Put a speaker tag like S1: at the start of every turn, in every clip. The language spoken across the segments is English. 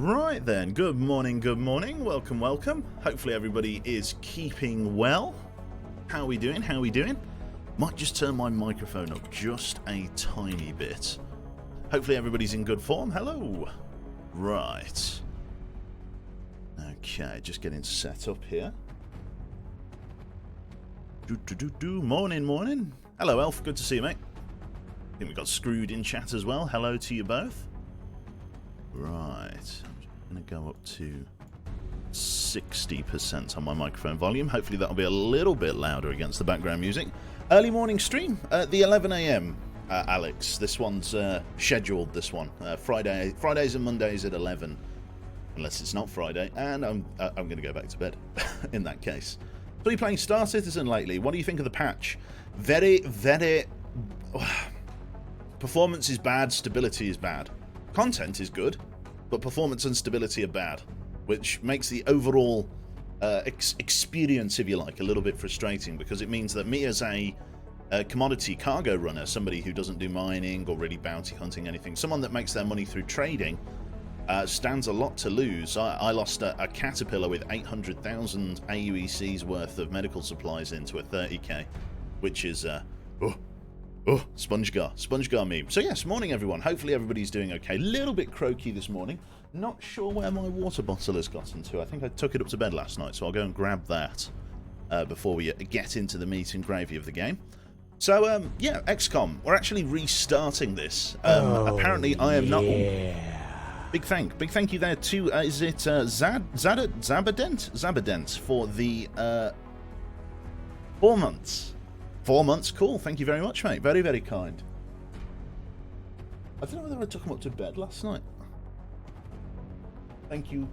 S1: Right then, good morning, welcome. Hopefully everybody is keeping well. How are we doing? Might just turn my microphone up just a tiny bit. Hopefully everybody's in good form. Hello. Right. Okay, just getting set up here. Morning. Hello, Elf. Good to see you, mate. I think we got Screwed in chat as well. Hello to you both. Right. I'm going to go up to 60% on my microphone volume. Hopefully that'll be a little bit louder against the background music. Early morning stream at the 11 a.m. Alex. This one's scheduled, this one. Fridays and Mondays at 11. Unless it's not Friday. And I'm going to go back to bed in that case. So are you playing Star Citizen lately? What do you think of the patch? Very... Performance is bad, stability is bad. Content is good, but performance and stability are bad, which makes the overall experience, if you like, a little bit frustrating, because it means that me as a commodity cargo runner, somebody who doesn't do mining or really bounty hunting anything, someone that makes their money through trading, stands a lot to lose. I lost a caterpillar with 800,000 AUECs worth of medical supplies into a 30k, which is SpongeGar meme. So yes, morning everyone. Hopefully everybody's doing okay. Little bit croaky this morning. Not sure where my water bottle has gotten to. I think I took it up to bed last night, so I'll go and grab that before we get into the meat and gravy of the game. So yeah, XCOM. We're actually restarting this. Apparently I am not. Big thank you there to is it Zabadent for the 4 months. 4 months, cool. Thank you very much, mate. Very, very kind. I don't know whether I took him up to bed last night. Thank you.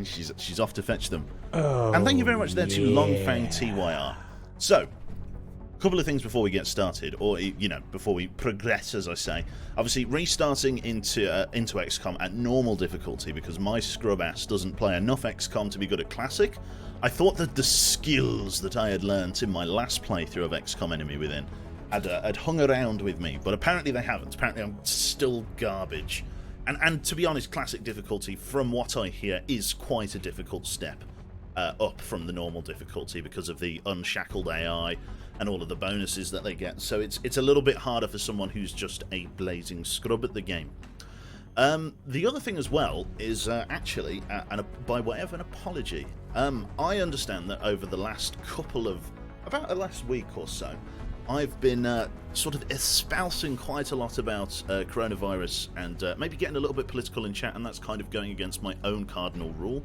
S1: She's off to fetch them. And thank you very much there to Longfang TYR. So, a couple of things before we get started, or before we progress, as I say. Obviously, restarting into XCOM at normal difficulty because my scrub ass doesn't play enough XCOM to be good at classic. I thought that the skills that I had learnt in my last playthrough of XCOM Enemy Within had hung around with me, but apparently they haven't. Apparently I'm still garbage. And to be honest, classic difficulty, from what I hear, is quite a difficult step up from the normal difficulty because of the unshackled AI and all of the bonuses that they get. So it's a little bit harder for someone who's just a blazing scrub at the game. The other thing as well is actually, by way of an apology, I understand that over the last about the last week or so, I've been sort of espousing quite a lot about coronavirus and maybe getting a little bit political in chat, and that's kind of going against my own cardinal rule.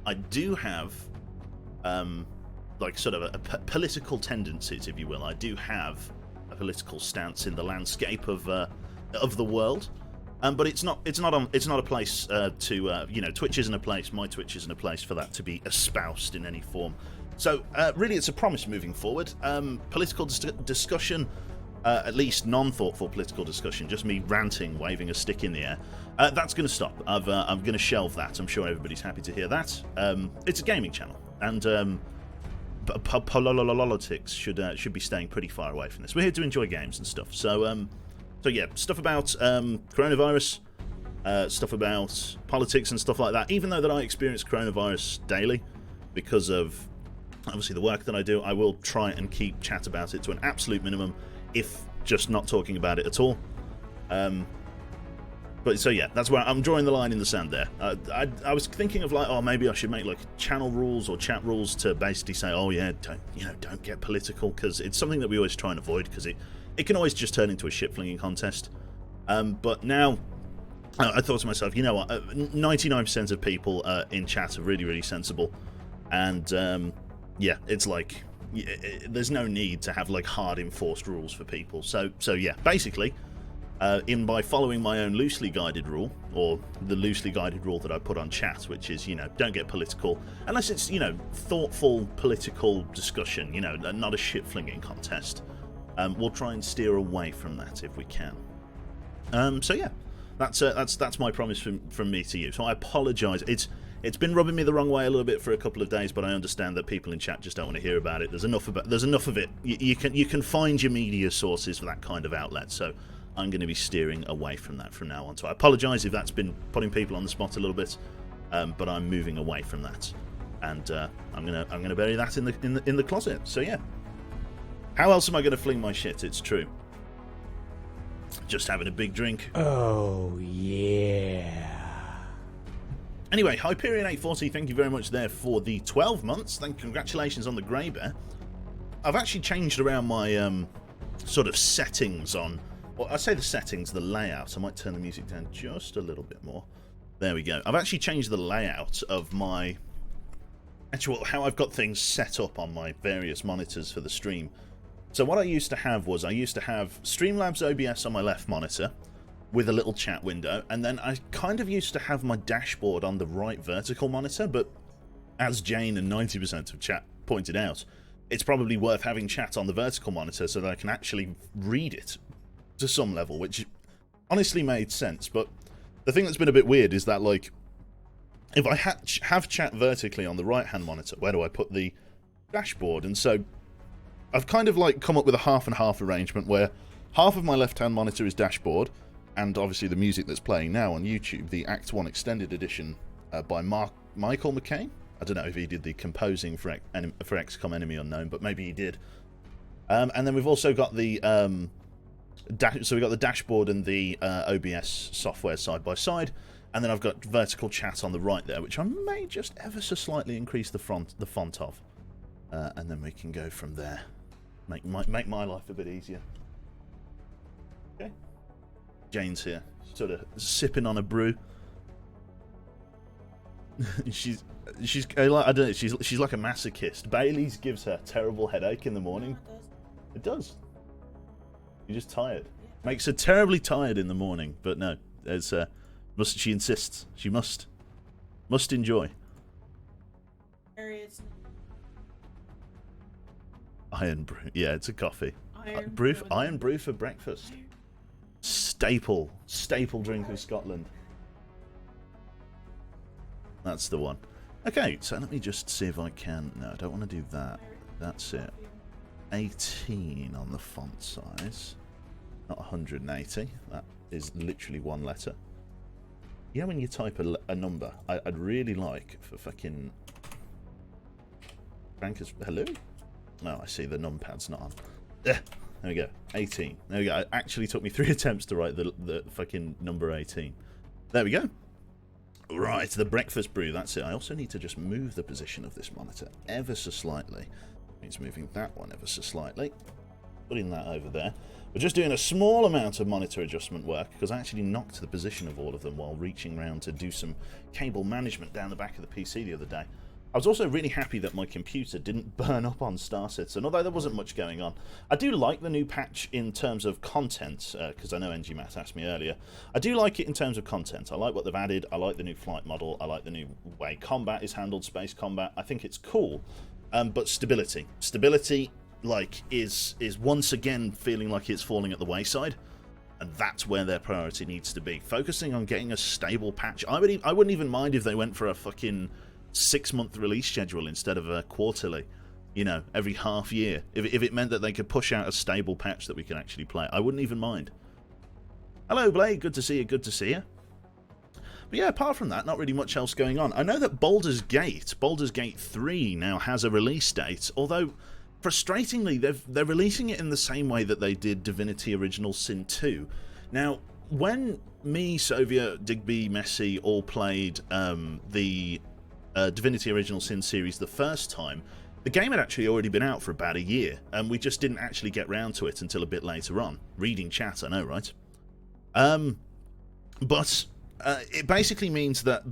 S1: I do have like sort of a political tendencies, if you will. I do have a political stance in the landscape of the world. But it's not a place to Twitch isn't a place. My Twitch isn't a place for that to be espoused in any form. So really, it's a promise moving forward. Political discussion, at least non-thoughtful political discussion, just me ranting, waving a stick in the air. That's going to stop. I'm going to shelve that. I'm sure everybody's happy to hear that. It's a gaming channel, and politics should be staying pretty far away from this. We're here to enjoy games and stuff. So yeah, stuff about coronavirus, stuff about politics and stuff like that. Even though that I experience coronavirus daily because of, obviously, the work that I do, I will try and keep chat about it to an absolute minimum, if just not talking about it at all. But so yeah, that's where I'm drawing the line in the sand there. I was thinking of maybe I should make like channel rules or chat rules to basically say, oh yeah, don't get political, because it's something that we always try and avoid, because it can always just turn into a shit-flinging contest. But now, I thought to myself, you know what, 99% of people in chat are really, really sensible. And, yeah, it's like, there's no need to have, like, hard enforced rules for people. So yeah, basically, by following my own loosely guided rule, or the loosely guided rule that I put on chat, which is, don't get political, unless it's, thoughtful political discussion, not a shit-flinging contest. We'll try and steer away from that if we can. So yeah, that's my promise from me to you. So I apologise. It's been rubbing me the wrong way a little bit for a couple of days, but I understand that people in chat just don't want to hear about it. There's enough of it. You can find your media sources for that kind of outlet. So I'm going to be steering away from that from now on. So I apologise if that's been putting people on the spot a little bit, but I'm moving away from that, and I'm gonna bury that in the closet. So yeah, how else am I going to fling my shit? It's true. Just having a big drink.
S2: Oh yeah.
S1: Anyway, Hyperion 840, thank you very much there for the 12 months. Congratulations on the Grey Bear. I've actually changed around my sort of settings on. Well, I say the settings, the layout. I might turn the music down just a little bit more. There we go. I've actually changed the layout of my actual how I've got things set up on my various monitors for the stream. So what I used to have was Streamlabs OBS on my left monitor with a little chat window, and then I kind of used to have my dashboard on the right vertical monitor, but as Jane and 90% of chat pointed out, it's probably worth having chat on the vertical monitor so that I can actually read it to some level, which honestly made sense. But the thing that's been a bit weird is that, like, if I have chat vertically on the right hand monitor, where do I put the dashboard? And so I've kind of like come up with a half and half arrangement where half of my left hand monitor is dashboard, and obviously the music that's playing now on YouTube, the Act 1 Extended Edition by Michael McCain. I don't know if he did the composing for XCOM Enemy Unknown, but maybe he did. And then we've also got the so we've got the dashboard and the OBS software side by side, and then I've got vertical chat on the right there, which I may just ever so slightly increase the font of, and then we can go from there. Make my life a bit easier. Okay. Jane's here, sort of sipping on a brew. she's like, I don't know. She's like a masochist. Bailey's gives her a terrible headache in the morning. It does. You're just tired. Makes her terribly tired in the morning. But no, it's she insists she must enjoy. Iron brew. Yeah, it's a coffee. Iron brew for breakfast. Staple drink of Scotland. That's the one. Okay, so let me just see if I can. No, I don't want to do that. That's it. 18 on the font size. Not 180. That is literally one letter. Yeah, when you type a number, I'd really like for fucking Franker's. Hello? No, I see the numpad's not on. There we go. 18. There we go. It actually took me 3 attempts to write the fucking number 18. There we go. Right, the breakfast brew. That's it. I also need to just move the position of this monitor ever so slightly. Means moving that one ever so slightly. Putting that over there. We're just doing a small amount of monitor adjustment work because I actually knocked the position of all of them while reaching around to do some cable management down the back of the PC the other day. I was also really happy that my computer didn't burn up on Star Citizen, although there wasn't much going on. I do like the new patch in terms of content, because I know NG Matt asked me earlier. I do like it in terms of content. I like what they've added. I like the new flight model. I like the new way combat is handled, space combat. I think it's cool. But stability, like, is once again feeling like it's falling at the wayside, and that's where their priority needs to be. Focusing on getting a stable patch. I wouldn't even mind if they went for a fucking 6-month release schedule instead of a quarterly, you know, every half year. If it meant that they could push out a stable patch that we can actually play, I wouldn't even mind. Hello, Blade. Good to see you. Good to see you. But yeah, apart from that, not really much else going on. I know that Baldur's Gate 3 now has a release date, although frustratingly they're releasing it in the same way that they did Divinity Original Sin 2. Now, when me, Soviet, Digby, Messi all played the Divinity Original Sin series the first time, the game had actually already been out for about a year, and we just didn't actually get round to it until a bit later on. Reading chat, I know, right? But it basically means that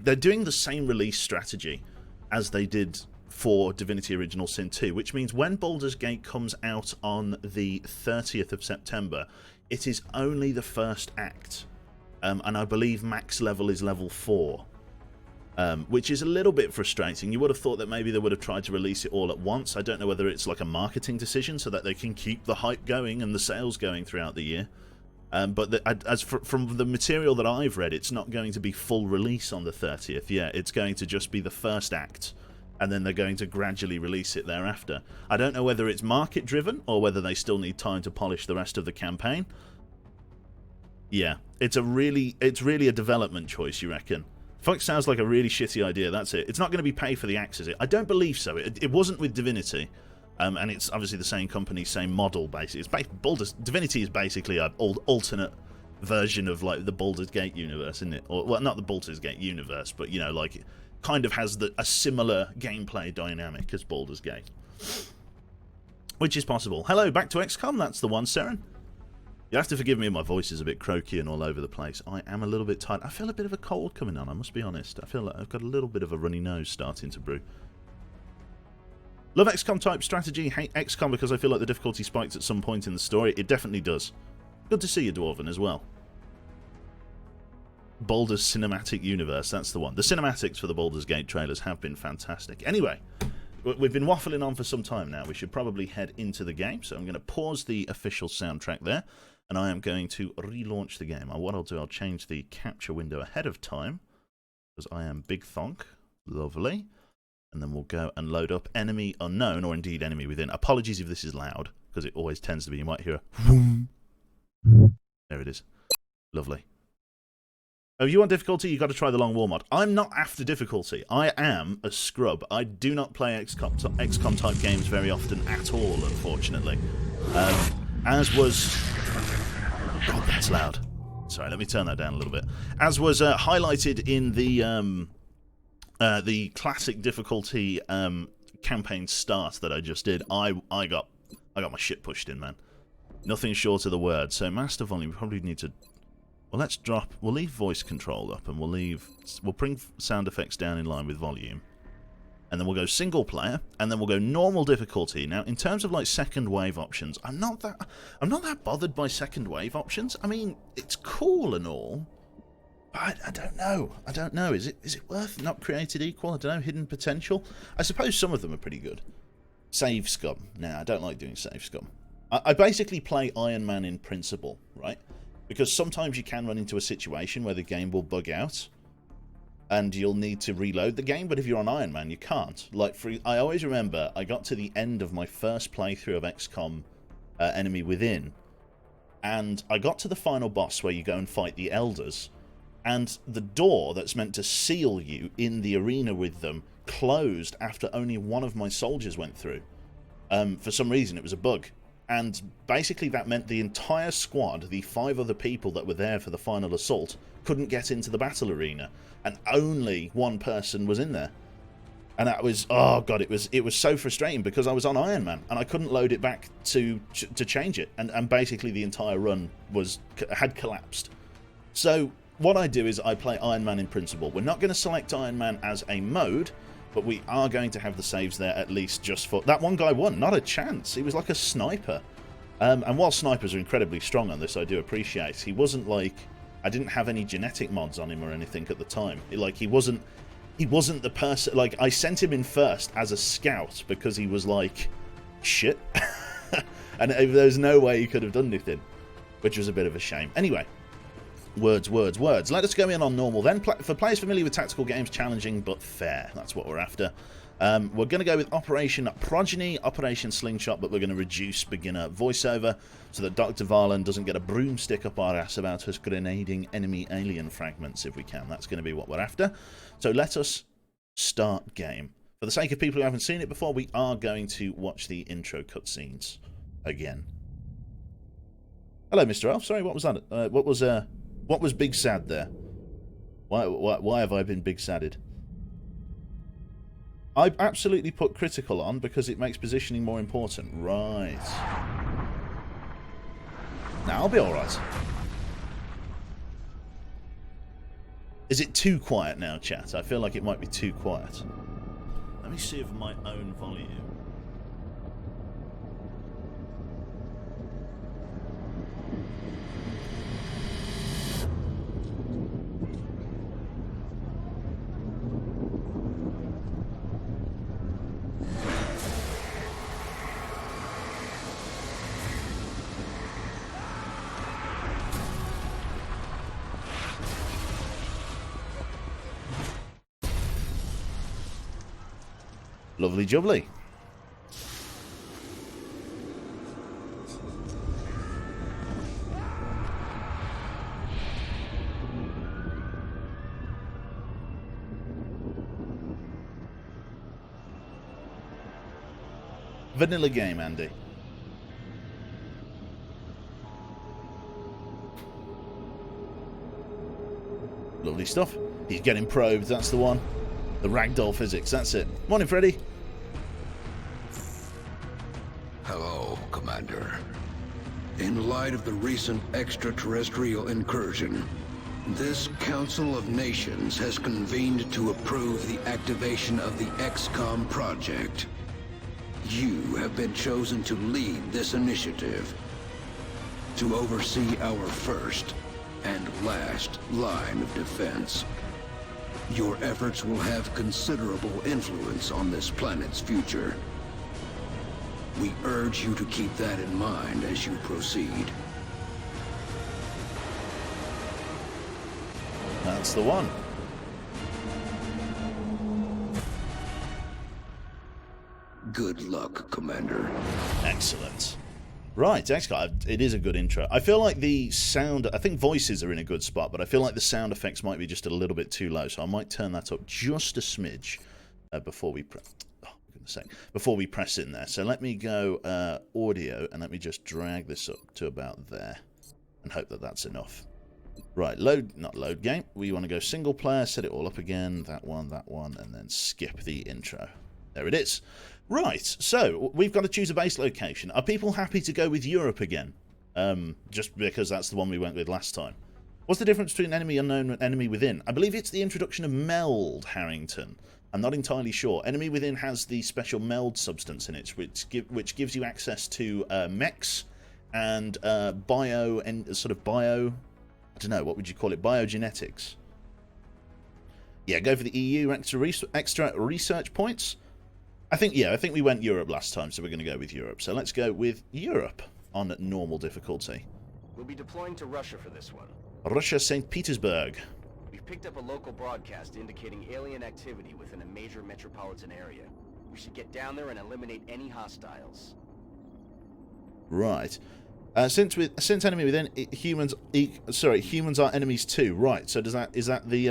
S1: they're doing the same release strategy as they did for Divinity Original Sin 2, which means when Baldur's Gate comes out on the 30th of September, it is only the first act, and I believe max level is level 4. Which is a little bit frustrating. You would have thought that maybe they would have tried to release it all at once. I don't know whether it's like a marketing decision so that they can keep the hype going and the sales going throughout the year. But from the material that I've read, it's not going to be full release on the 30th. Yeah, it's going to just be the first act, and then they're going to gradually release it thereafter. I don't know whether it's market driven or whether they still need time to polish the rest of the campaign. Yeah, it's really a development choice, you reckon? Fuck, sounds like a really shitty idea. That's it. It's not going to be pay for the axe, is it? I don't believe so. It wasn't with Divinity, and it's obviously the same company, same model. Basically, Divinity is basically an alternate version of like the Baldur's Gate universe, isn't it? Or well, not the Baldur's Gate universe, but you know, like it kind of has a similar gameplay dynamic as Baldur's Gate, which is possible. Hello, back to XCOM. That's the one, Seren. You have to forgive me, my voice is a bit croaky and all over the place. I am a little bit tired. I feel a bit of a cold coming on, I must be honest. I feel like I've got a little bit of a runny nose starting to brew. Love XCOM type strategy, hate XCOM because I feel like the difficulty spikes at some point in the story. It definitely does. Good to see you, Dwarven, as well. Baldur's Cinematic Universe, that's the one. The cinematics for the Baldur's Gate trailers have been fantastic. Anyway, we've been waffling on for some time now. We should probably head into the game, so I'm going to pause the official soundtrack there. And I am going to relaunch the game. What I'll do, I'll change the capture window ahead of time, because I am Big Thonk. Lovely. And then we'll go and load up Enemy Unknown, or indeed Enemy Within. Apologies if this is loud, because it always tends to be. You might hear a whoom. There it is. Lovely. Oh, you want difficulty? You've got to try the Long War mod. I'm not after difficulty. I am a scrub. I do not play XCOM type games very often at all, unfortunately. As was... God, that's loud. Sorry, let me turn that down a little bit. As was highlighted in the classic difficulty campaign start that I just did, I got my shit pushed in, man. Nothing short of the word. So master volume, we probably need to... Well, we'll leave voice control up, and we'll bring sound effects down in line with volume. And then we'll go single player, and then we'll go normal difficulty. Now, in terms of like second wave options, I'm not that bothered by second wave options. I mean, it's cool and all, but I don't know. I don't know. Is it worth not created equal? I don't know. Hidden potential. I suppose some of them are pretty good. Save scum. Nah, I don't like doing save scum. I basically play Iron Man in principle, right? Because sometimes you can run into a situation where the game will bug out, and you'll need to reload the game, but if you're on Iron Man, you can't. Like, I always remember I got to the end of my first playthrough of XCOM Enemy Within, and I got to the final boss where you go and fight the Elders, and the door that's meant to seal you in the arena with them closed after only one of my soldiers went through. For some reason, it was a bug. And basically that meant the entire squad, the 5 other people that were there for the final assault, couldn't get into the battle arena. And only one person was in there. And that was, oh god, it was so frustrating because I was on Iron Man and I couldn't load it back to change it. And basically the entire run had collapsed. So what I do is I play Iron Man in principle. We're not going to select Iron Man as a mode, but we are going to have the saves there at least just for... That one guy won. Not a chance. He was like a sniper. And while snipers are incredibly strong on this, I do appreciate. He wasn't like... I didn't have any genetic mods on him or anything at the time. He wasn't the person... Like, I sent him in first as a scout because he was like... Shit. And there was no way he could have done anything. Which was a bit of a shame. Anyway. Words. Let us go in on normal then. For players familiar with tactical games, challenging but fair. That's what we're after. We're going to go with Operation Progeny, Operation Slingshot, but we're going to reduce beginner voiceover so that Dr. Varlan doesn't get a broomstick up our ass about us grenading enemy alien fragments if we can. That's going to be what we're after. So let us start game. For the sake of people who haven't seen it before, we are going to watch the intro cutscenes again. Hello, Mr. Elf. Sorry, what was that? What was big sad there? Why have I been big sadded? I absolutely put critical on because it makes positioning more important. Right. Now I'll be alright. Is it too quiet now, chat? I feel like it might be too quiet. Let me see if my own volume... Lovely jubbly. Vanilla game, Andy. Lovely stuff. He's getting probed, that's the one. The ragdoll physics, that's it. Morning, Freddy.
S3: Hello, Commander. In light of the recent extraterrestrial incursion, this Council of Nations has convened to approve the activation of the XCOM project. You have been chosen to lead this initiative, to oversee our first and last line of defense. Your efforts will have considerable influence on this planet's future. We urge you to keep that in mind as you proceed.
S1: That's the one.
S3: Good luck, Commander.
S1: Excellent. Right, XCOM, it is a good intro. I feel like the sound, I think voices are in a good spot, but I feel like the sound effects might be just a little bit too low, so I might turn that up just a smidge before we before we press in there. So let me go audio, and let me just drag this up to about there, and hope that that's enough. Right, not load game. We want to go single player, set it all up again, that one, and then skip the intro. There it is. Right, so we've got to choose a base location. Are people happy to go with Europe again? Just because that's the one we went with last time. What's the difference between enemy unknown and enemy within? I believe it's the introduction of meld, Harrington. I'm not entirely sure. Enemy within has the special meld substance in it, which gives you access to mechs and I don't know, what would you call it? Biogenetics. Yeah, go for the EU extra research points. I think we went Europe last time, so we're going to go with Europe. So let's go with Europe on normal difficulty.
S4: We'll be deploying to Russia for this one.
S1: Russia, St. Petersburg.
S4: We've picked up a local broadcast indicating alien activity within a major metropolitan area. We should get down there and eliminate any hostiles.
S1: Right. Since enemy within, humans are enemies too. Right. So is that the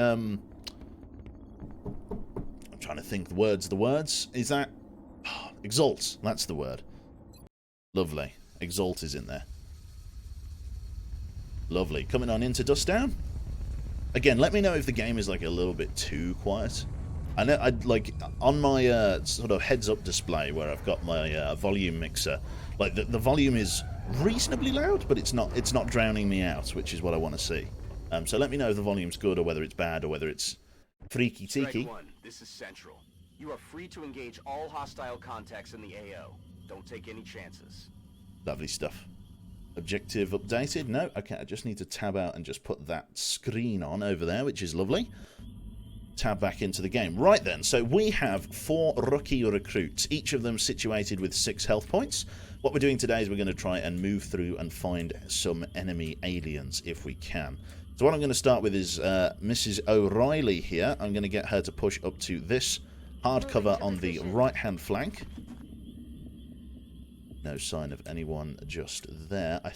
S1: I'm trying to think the words. Is that exalt? That's the word. Lovely. Exalt is in there. Lovely. Coming on into Dustdown. Again, let me know if the game is like a little bit too quiet. I know I'd like on my sort of heads-up display where I've got my volume mixer. Like the volume is reasonably loud, but it's not drowning me out, which is what I want to see. So let me know if the volume's good or whether it's bad or whether it's freaky tiki.
S4: Strike 1, this is Central. You are free to engage all hostile contacts in the AO. Don't take any chances.
S1: Lovely stuff. Objective updated? No? Okay, I just need to tab out and just put that screen on over there, which is lovely. Tab back into the game. Right then, so we have 4 rookie recruits, each of them situated with 6 health points. What we're doing today is we're going to try and move through and find some enemy aliens if we can. So what I'm going to start with is Mrs. O'Reilly here. I'm going to get her to push up to this hardcover on the right-hand flank. No sign of anyone just there. I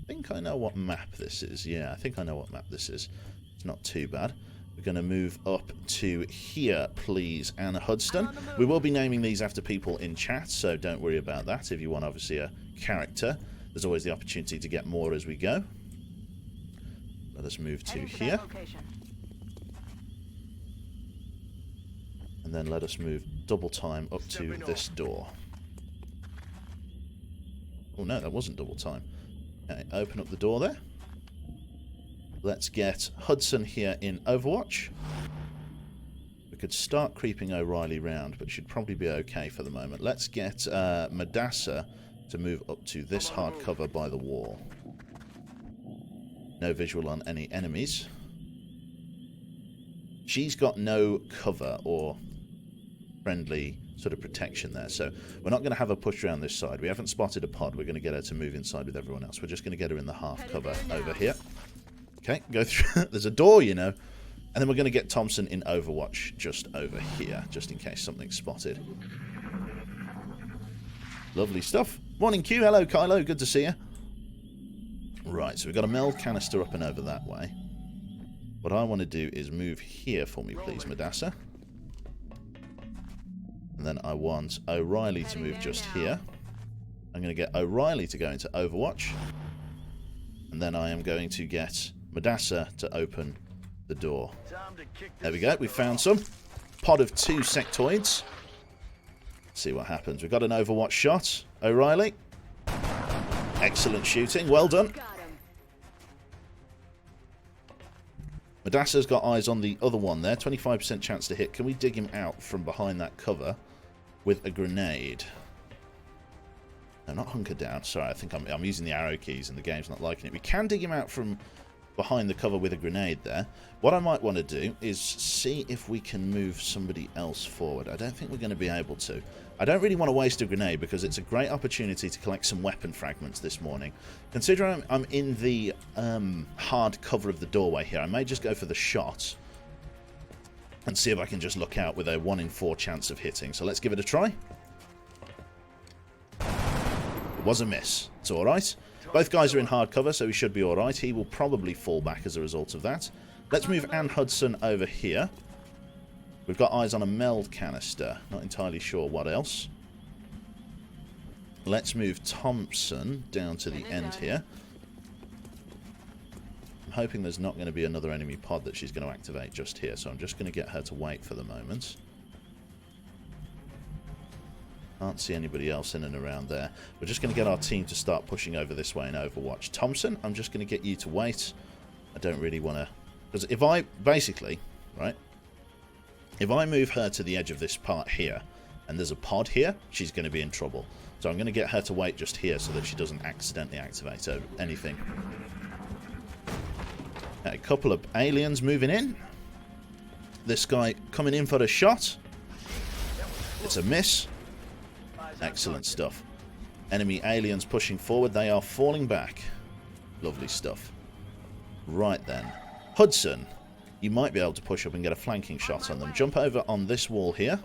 S1: think I know what map this is. Yeah, I think I know what map this is. It's not too bad. We're going to move up to here, please, Anna Hudson. We will be naming these after people in chat, so don't worry about that. If you want, obviously, a character, there's always the opportunity to get more as we go. Let us move to here. And then let us move double time up to this door. Oh no, that wasn't double time. Okay, open up the door there. Let's get Hudson here in Overwatch. We could start creeping O'Reilly round, but should probably be okay for the moment. Let's get Madassa to move up to this hard cover by the wall. No visual on any enemies. She's got no cover or friendly sort of protection there, so we're not going to have her push around this side. We haven't spotted a pod. We're going to get her to move inside with everyone else. We're just going to get her in the half cover over here. Okay, go through. There's a door, you know. And then we're going to get Thompson in Overwatch just over here, just in case something's spotted. Lovely stuff. Morning, Q. Hello, Kylo. Good to see you. Right, so we've got a meld canister up and over that way. What I want to do is move here for me, please, Madassa. And then I want O'Reilly to move just here. I'm going to get O'Reilly to go into Overwatch. And then I am going to get Madassa to open the door. There we go. We found some. Pod of 2 sectoids. Let's see what happens. We've got an Overwatch shot. O'Reilly. Excellent shooting. Well done. Madassa's got eyes on the other one there. 25% chance to hit. Can we dig him out from behind that cover with a grenade? No, not hunker down. Sorry, I think I'm using the arrow keys and the game's not liking it. We can dig him out from behind the cover with a grenade there. What I might want to do is see if we can move somebody else forward. I don't think we're going to be able to. I don't really want to waste a grenade because it's a great opportunity to collect some weapon fragments this morning. Considering I'm in the hard cover of the doorway here, I may just go for the shot and see if I can just look out with a 1 in 4 chance of hitting. So let's give it a try. It was a miss. It's alright. Both guys are in hard cover, so he should be alright. He will probably fall back as a result of that. Let's move Ann Hudson over here. We've got eyes on a meld canister. Not entirely sure what else. Let's move Thompson down to the end here. I'm hoping there's not going to be another enemy pod that she's going to activate just here, so I'm just going to get her to wait for the moment. Can't see anybody else in and around there. We're just going to get our team to start pushing over this way in Overwatch. Thompson, I'm just going to get you to wait. I don't really want to... Because if I... Basically, right... If I move her to the edge of this part here, and there's a pod here, she's going to be in trouble. So I'm going to get her to wait just here so that she doesn't accidentally activate anything. A couple of aliens moving in. This guy coming in for a shot. It's a miss. Excellent stuff. Enemy aliens pushing forward. They are falling back. Lovely stuff. Right then. Hudson. You might be able to push up and get a flanking shot on them. Jump over on this wall here.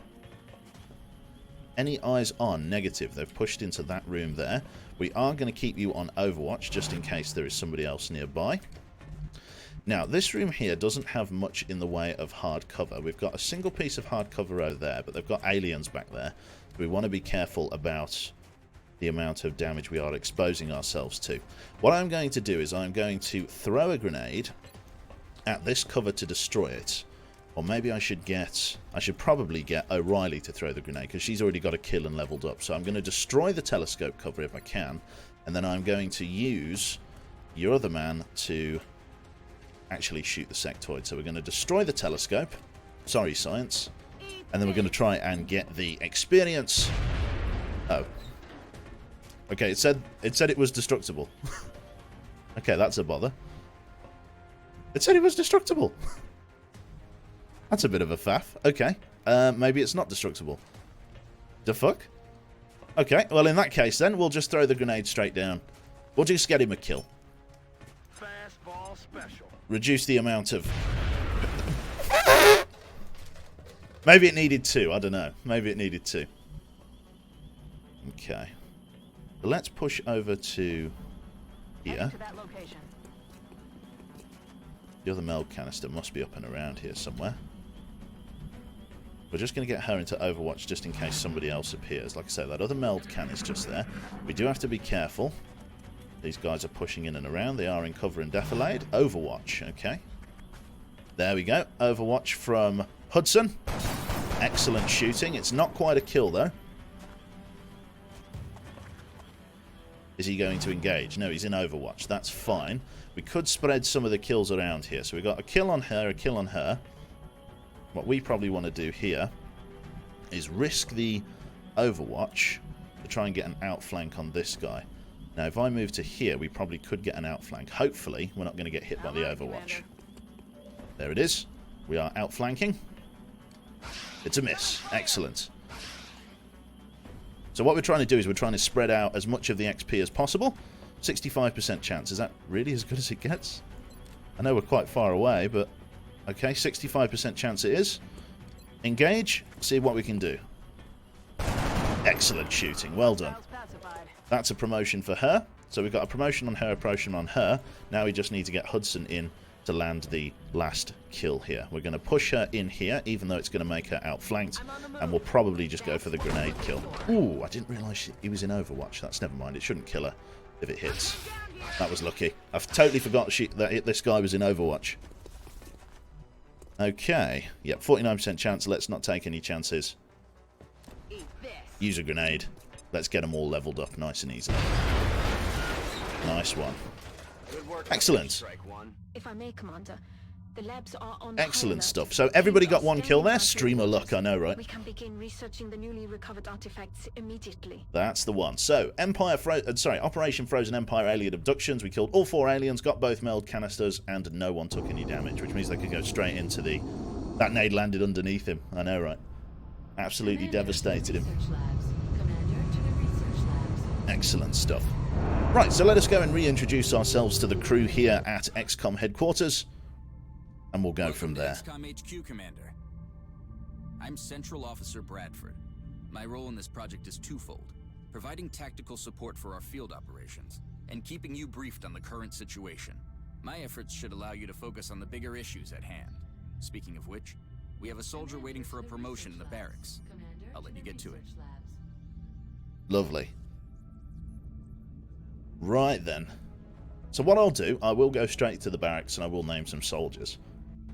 S1: Any eyes on? Negative. They've pushed into that room there. We are going to keep you on Overwatch just in case there is somebody else nearby. Now, this room here doesn't have much in the way of hard cover. We've got a single piece of hard cover over there, but they've got aliens back there. We want to be careful about the amount of damage we are exposing ourselves to. What I'm going to do is I'm going to throw a grenade at this cover to destroy it. Or maybe I should probably get O'Reilly to throw the grenade because she's already got a kill and leveled up. So I'm going to destroy the telescope cover if I can. And then I'm going to use your other man to actually shoot the sectoid. So we're going to destroy the telescope. Sorry, science. And then we're going to try and get the experience. Oh. Okay, it said it was destructible. Okay, that's a bother. It said it was destructible. That's a bit of a faff. Okay. Maybe it's not destructible. The fuck? Okay, well in that case then, we'll just throw the grenade straight down. We'll just get him a kill.
S5: Fastball special.
S1: Reduce the amount of... Maybe it needed 2, I don't know. Maybe it needed 2. Okay. Let's push over to here. The other meld canister must be up and around here somewhere. We're just going to get her into Overwatch just in case somebody else appears. Like I say, that other meld can is just there. We do have to be careful. These guys are pushing in and around. They are in cover and defilade. Overwatch, okay. There we go. Overwatch from Hudson. Excellent shooting. It's not quite a kill, though. Is he going to engage? No, he's in Overwatch. That's fine. We could spread some of the kills around here. So we've got a kill on her, a kill on her. What we probably want to do here is risk the Overwatch to try and get an outflank on this guy. Now, if I move to here, we probably could get an outflank. Hopefully, we're not going to get hit by the Overwatch. There it is. We are outflanking. It's a miss. Excellent. So what we're trying to do is we're trying to spread out as much of the XP as possible. 65% chance. Is that really as good as it gets? I know we're quite far away, but... Okay, 65% chance it is. Engage. See what we can do. Excellent shooting. Well done. That's a promotion for her. So we've got a promotion on her, a promotion on her. Now we just need to get Hudson in to land the last kill here. We're going to push her in here, even though it's going to make her outflanked, and we'll probably just go for the grenade kill. Ooh, I didn't realise he was in Overwatch. That's never mind. It shouldn't kill her if it hits. That was lucky. I've totally forgot that this guy was in Overwatch. Okay. Yep, 49% chance. Let's not take any chances. Use a grenade. Let's get them all leveled up nice and easy. Nice one. Excellent.
S6: If I may, Commander, the labs are on
S1: Excellent stuff. So everybody got one kill there. Streamer luck, I know, right?
S6: We can begin researching the newly recovered artifacts immediately.
S1: That's the one. So, Operation Frozen Empire alien abductions. We killed all 4 aliens, got both meld canisters, and no one took any damage, which means they could go straight into the... That nade landed underneath him. I know, right? Absolutely devastated him. Excellent stuff. Right, so let us go and reintroduce ourselves to the crew here at XCOM headquarters, and we'll go from there.
S7: XCOM HQ, Commander. I'm Central Officer Bradford. My role in this project is twofold: providing tactical support for our field operations, and keeping you briefed on the current situation. My efforts should allow you to focus on the bigger issues at hand. Speaking of which, we have a soldier waiting for a promotion in the barracks. I'll let you get to it.
S1: Lovely. Right then. So what I'll do, I will go straight to the barracks and I will name some soldiers.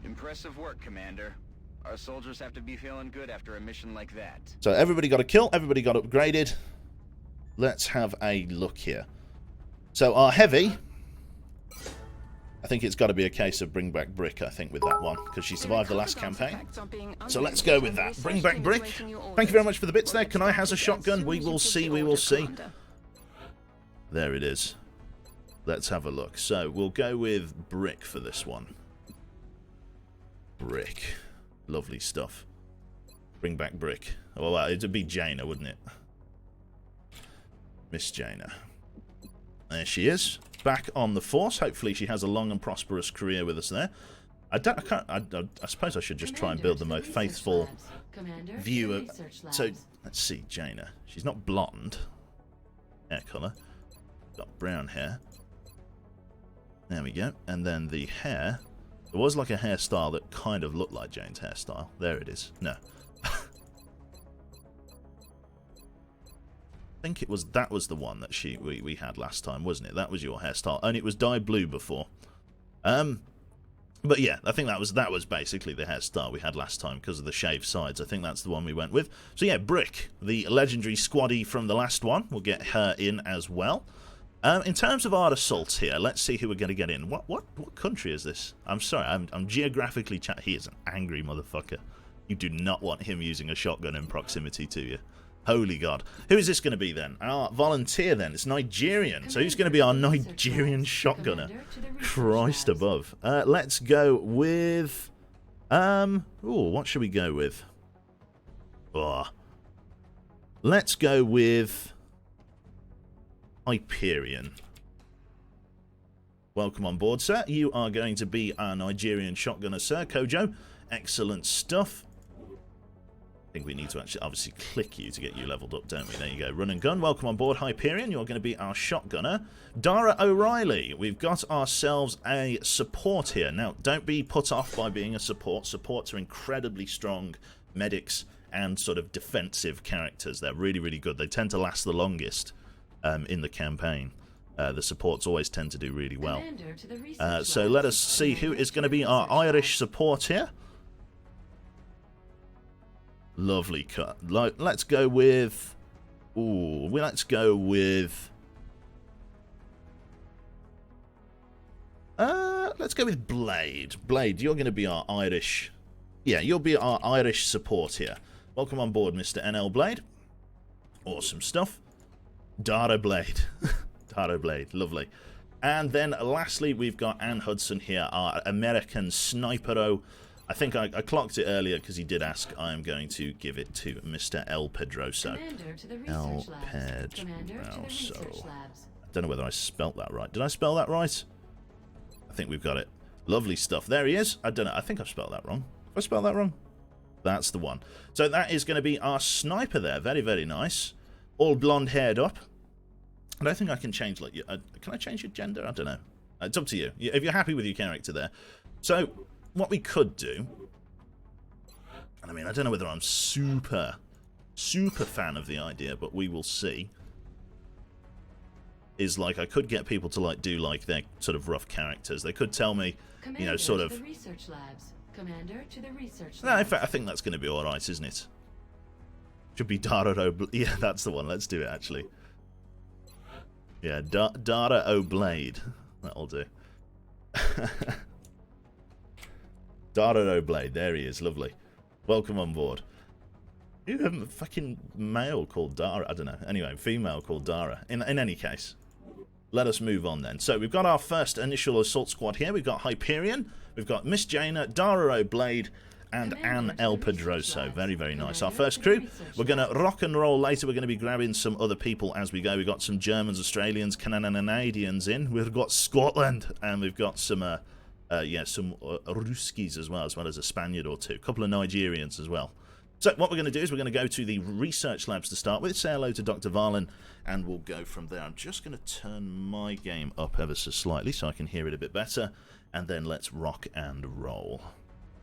S4: Impressive work, Commander. Our soldiers have to be feeling good after a mission like that.
S1: So everybody got a kill, everybody got upgraded. Let's have a look here. So our heavy, I think it's got to be a case of bring back Brick, I think, with that one, because she survived the last campaign. So let's go with that. Bring back Brick. Thank you very much for the bits there. Can I has a shotgun? We will see, we will see. There it is. Let's have a look. So we'll go with Brick for this one. Brick. Lovely stuff. Bring back Brick. Oh, well, it'd be Jaina, wouldn't it? Miss Jaina. There she is. Back on the force. Hopefully she has a long and prosperous career with us there. I suppose I should just try and build the most faithful view of... So, let's see, Jaina. She's not blonde. Hair colour. Got brown hair. There we go. And then the hair. There was like a hairstyle that kind of looked like Jane's hairstyle. There it is. No. I think it was, that was the one that we had last time, wasn't it? That was your hairstyle. And it was dyed blue before. But yeah, I think that was basically the hairstyle we had last time because of the shaved sides. I think that's the one we went with. So yeah, Brick, the legendary squaddie from the last one. We'll get her in as well. In terms of our assaults here, let's see who we're going to get in. What country is this? I'm sorry, I'm geographically he is an angry motherfucker. You do not want him using a shotgun in proximity to you. Holy God. Who is this going to be then? Our volunteer then. It's Nigerian. So who's going to be our Nigerian shotgunner? Christ above. Let's go with... what should we go with? Let's go with... Hyperion. Welcome on board, sir. You are going to be our Nigerian shotgunner, sir. Kojo. Excellent stuff. I think we need to actually obviously click you to get you leveled up, don't we? There you go. Run and gun. Welcome on board, Hyperion. You're going to be our shotgunner. Dara O'Reilly. We've got ourselves a support here. Now, don't be put off by being a support. Supports are incredibly strong medics and sort of defensive characters. They're really, really good. They tend to last the longest in the campaign. The supports always tend to do really well. So let us see who is going to be our Irish support here. Lovely cut. Let's go with... let's go with... let's go with Blade. Blade, you're going to be our Irish... Yeah, you'll be our Irish support here. Welcome on board, Mr. NL Blade. Awesome stuff. Dara Blade. Dara Blade, lovely. And then lastly, we've got Ann Hudson here, our American Snipero. I think I clocked it earlier because he did ask. I am going to give it to Mr. El Pedroso. El Pedroso. I don't know whether I spelt that right. Did I spell that right? I think we've got it. Lovely stuff. There he is. I don't know. I think I've spelled that wrong. Have I spelled that wrong? That's the one. So that is going to be our sniper there. Very, very nice. All blonde haired up. I don't think I can change, like, can I change your gender? I don't know. It's up to you. If you're happy with your character there. So, what we could do... And I mean, I don't know whether I'm super fan of the idea, but we will see. Is like, I could get people to like do like their sort of rough characters. They could tell me,
S8: Commander,
S1: you know, sort
S8: to
S1: of...
S8: the research labs. Commander, to the research labs.
S1: No, in fact, I think that's going to be alright, isn't it? Should be Dara O'Blade. Yeah, that's the one. Let's do it, actually. Yeah, Dara O'Blade. That'll do. Dara O'Blade. There he is. Lovely. Welcome on board. You have a fucking male called Dara. I don't know. Anyway, female called Dara. In any case, let us move on then. So we've got our first initial assault squad here. We've got Hyperion. We've got Miss Jaina, Dara O'Blade, and Anne El Pedroso. Very, very nice. Our first crew. We're going to rock and roll later. We're going to be grabbing some other people as we go. We've got some Germans, Australians, Canadians in. We've got Scotland, and we've got some, some Ruskies as well as a Spaniard or two. A couple of Nigerians as well. So what we're going to do is we're going to go to the research labs to start with, say hello to Dr. Valen, and we'll go from there. I'm just going to turn my game up ever so slightly so I can hear it a bit better, and then let's rock and roll.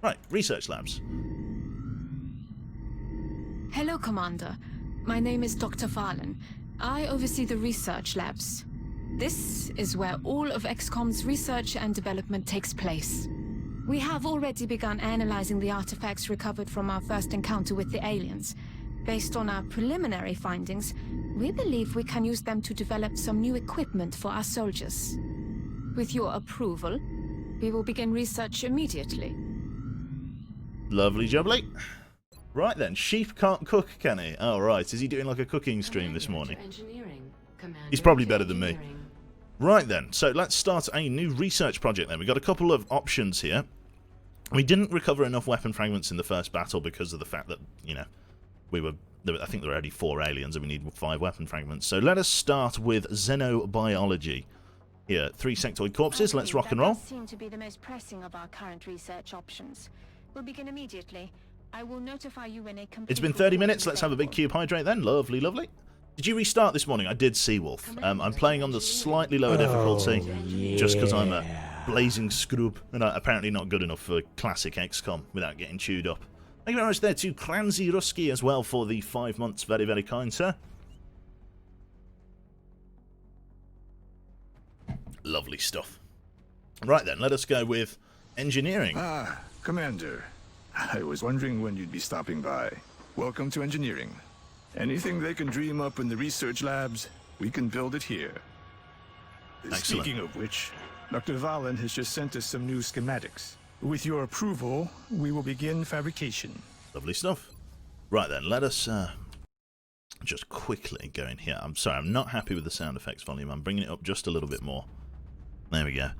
S1: Right, research labs.
S6: Hello, Commander. My name is Dr. Valen. I oversee the research labs. This is where all of XCOM's research and development takes place. We have already begun analyzing the artifacts recovered from our first encounter with the aliens. Based on our preliminary findings, we believe we can use them to develop some new equipment for our soldiers. With your approval, we will begin research immediately.
S1: Lovely jubbly. Right then, sheep can't cook, can he? Oh, right. Is he doing like a cooking stream this morning? He's probably better than me. Right then, so let's start a new research project then. We've got a couple of options here. We didn't recover enough weapon fragments in the first battle because of the fact that, you know, I think there were already 4 aliens and we need 5 weapon fragments. So let us start with xenobiology. Here, 3 sectoid corpses. Let's rock and roll.
S6: That seem to be the most pressing of our current research options. We'll begin immediately. I will notify you when a complete...
S1: It's been 30 minutes. Let's have a big cube hydrate then. Lovely, lovely. Did you restart this morning? I did, Seawolf. I'm playing on the slightly lower difficulty just because I'm a blazing scrub and I'm apparently not good enough for classic XCOM without getting chewed up. Thank you very much there to Clancy Rusky as well for the 5 months. Very, very kind, sir. Lovely stuff. Right then, let us go with engineering.
S9: Ah, Commander. I was wondering when you'd be stopping by. Welcome to engineering. Anything they can dream up in the research labs, we can build it here.
S1: Excellent.
S9: Speaking of which, Dr. Valen has just sent us some new schematics. With your approval, we will begin fabrication.
S1: Lovely stuff. Right then, let us just quickly go in here. I'm sorry, I'm not happy with the sound effects volume. I'm bringing it up just a little bit more. There we go.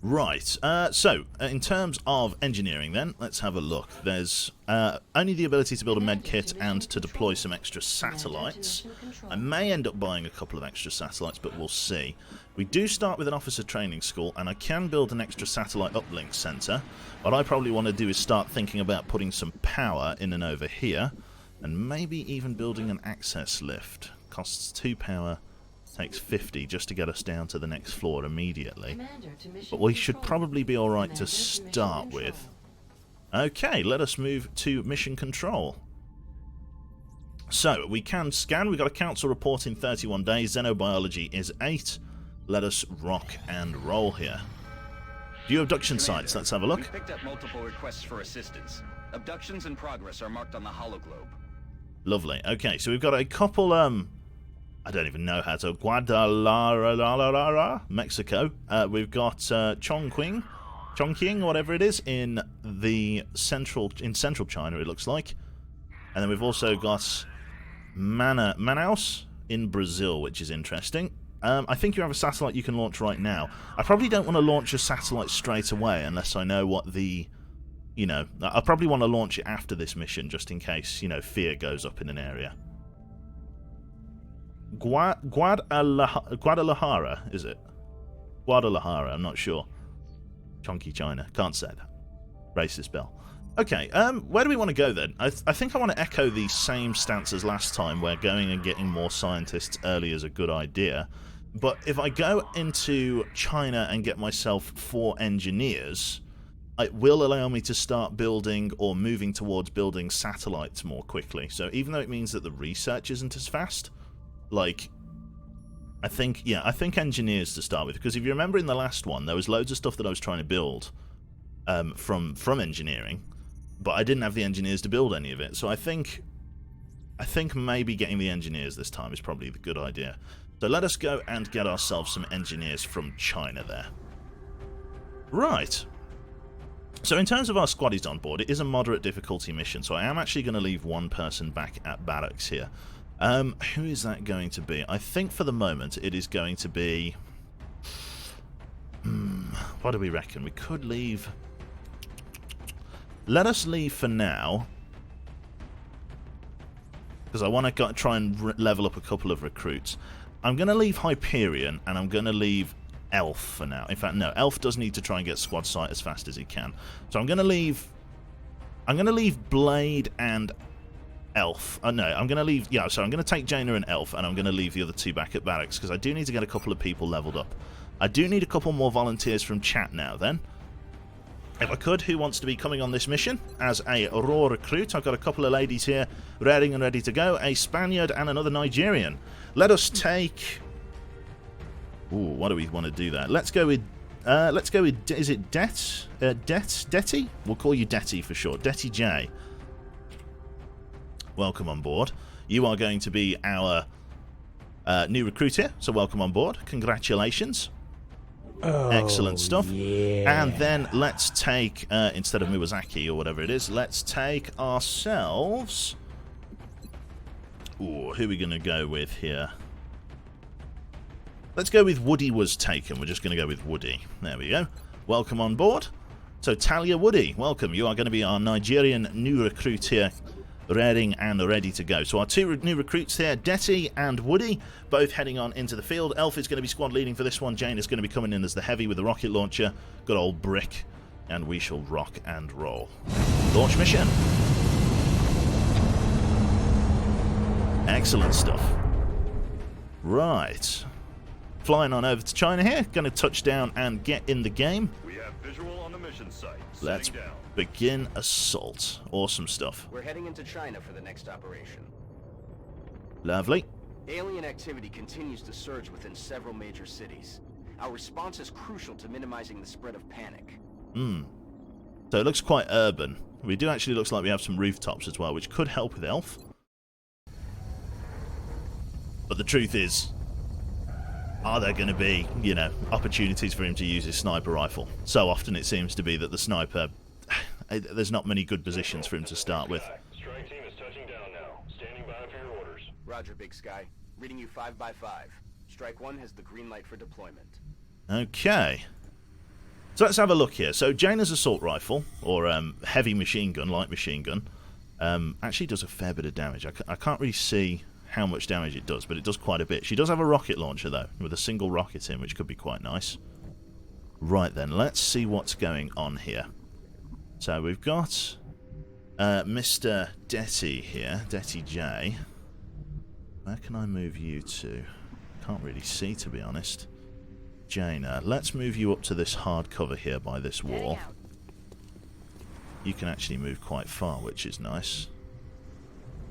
S1: Right, so in terms of engineering then, let's have a look. There's only the ability to build a med kit and to deploy some extra satellites. I may end up buying a couple of extra satellites, but we'll see. We do start with an officer training school, and I can build an extra satellite uplink center. What I probably want to do is start thinking about putting some power in and over here, and maybe even building an access lift. Costs 2 power. Takes 50 just to get us down to the next floor immediately. But we should probably be alright to start with. Okay, let us move to mission control. So, we can scan. We've got a council report in 31 days. Xenobiology is 8. Let us rock and roll here. View abduction sites. Let's have a look.
S4: We picked up multiple requests for assistance. Abductions in progress are marked on the hologlobe.
S1: Lovely. Okay, so we've got a couple, I don't even know how to... Guadalajara, Mexico. We've got Chongqing, whatever it is, in central China, it looks like. And then we've also got Manaus in Brazil, which is interesting. I think you have a satellite you can launch right now. I probably don't want to launch a satellite straight away unless I know what the... You know, I probably want to launch it after this mission just in case, you know, fear goes up in an area. Guadalajara, is it? Guadalajara, I'm not sure. Chunky China, can't say that. Racist bell. Okay, where do we want to go then? I think I want to echo the same stance as last time, where going and getting more scientists early is a good idea. But if I go into China and get myself 4 engineers, it will allow me to start building or moving towards building satellites more quickly. So even though it means that the research isn't as fast, like, I think engineers to start with. Because if you remember in the last one, there was loads of stuff that I was trying to build from engineering, but I didn't have the engineers to build any of it. So I think maybe getting the engineers this time is probably the good idea. So let us go and get ourselves some engineers from China there. Right. So in terms of our squaddies on board, it is a moderate difficulty mission, so I am actually going to leave one person back at barracks here. Who is that going to be? I think for the moment it is going to be... what do we reckon? We could leave... Let us leave for now, because I want to try and level up a couple of recruits. I'm going to leave Hyperion, and I'm going to leave Elf for now. In fact, no, Elf does need to try and get squad sight as fast as he can. So I'm going to leave Blade and Elf. No, I'm going to leave... Yeah, so I'm going to take Jaina and Elf, and I'm going to leave the other 2 back at barracks, because I do need to get a couple of people leveled up. I do need a couple more volunteers from chat now, then. If I could, who wants to be coming on this mission as a raw recruit? I've got a couple of ladies here ready and ready to go. A Spaniard and another Nigerian. Let us take... Ooh, what do we want to do there? Let's go with... is it Detty? We'll call you Detty for short. Detty J. Welcome on board. You are going to be our new recruit here, so welcome on board. Congratulations.
S2: Oh,
S1: excellent stuff.
S2: Yeah.
S1: And then let's take, instead of Miwasaki or whatever it is, let's take ourselves... Ooh, who are we going to go with here? Let's go with Woody was taken. We're just going to go with Woody. There we go. Welcome on board. So Talia Woody, welcome. You are going to be our Nigerian new recruit here, raring and ready to go. So our 2 new recruits here, Detty and Woody, both heading on into the field. Elf is going to be squad leading for this one. Jane is going to be coming in as the heavy with the rocket launcher. Good old Brick. And we shall rock and roll. Launch mission. Excellent stuff. Right. Flying on over to China here. Going to touch down and get in the game.
S5: We have visual on the mission site.
S1: Let's begin assault. Awesome stuff.
S4: We're heading into China for the next operation.
S1: Lovely.
S4: Alien activity continues to surge within several major cities. Our response is crucial to minimizing the spread of panic.
S1: So it looks quite urban. We do actually looks like we have some rooftops as well, which could help with Elf. But the truth is, are there going to be, you know, opportunities for him to use his sniper rifle? So often it seems to be that the sniper, there's not many good positions for him to start with.
S5: Strike team is touching down now. Standing by for your orders.
S4: Roger, Big Sky. Reading you 5 by 5. Strike 1 has the green light for deployment.
S1: Okay. So let's have a look here. So Jaina's assault rifle, or heavy machine gun, light machine gun, actually does a fair bit of damage. I can't really see how much damage it does, but it does quite a bit. She does have a rocket launcher, though, with a single rocket in, which could be quite nice. Right then, let's see what's going on here. So we've got Mr. Detty here, Detty J. Where can I move you to? Can't really see, to be honest. Jaina, let's move you up to this hard cover here by this wall. You can actually move quite far, which is nice.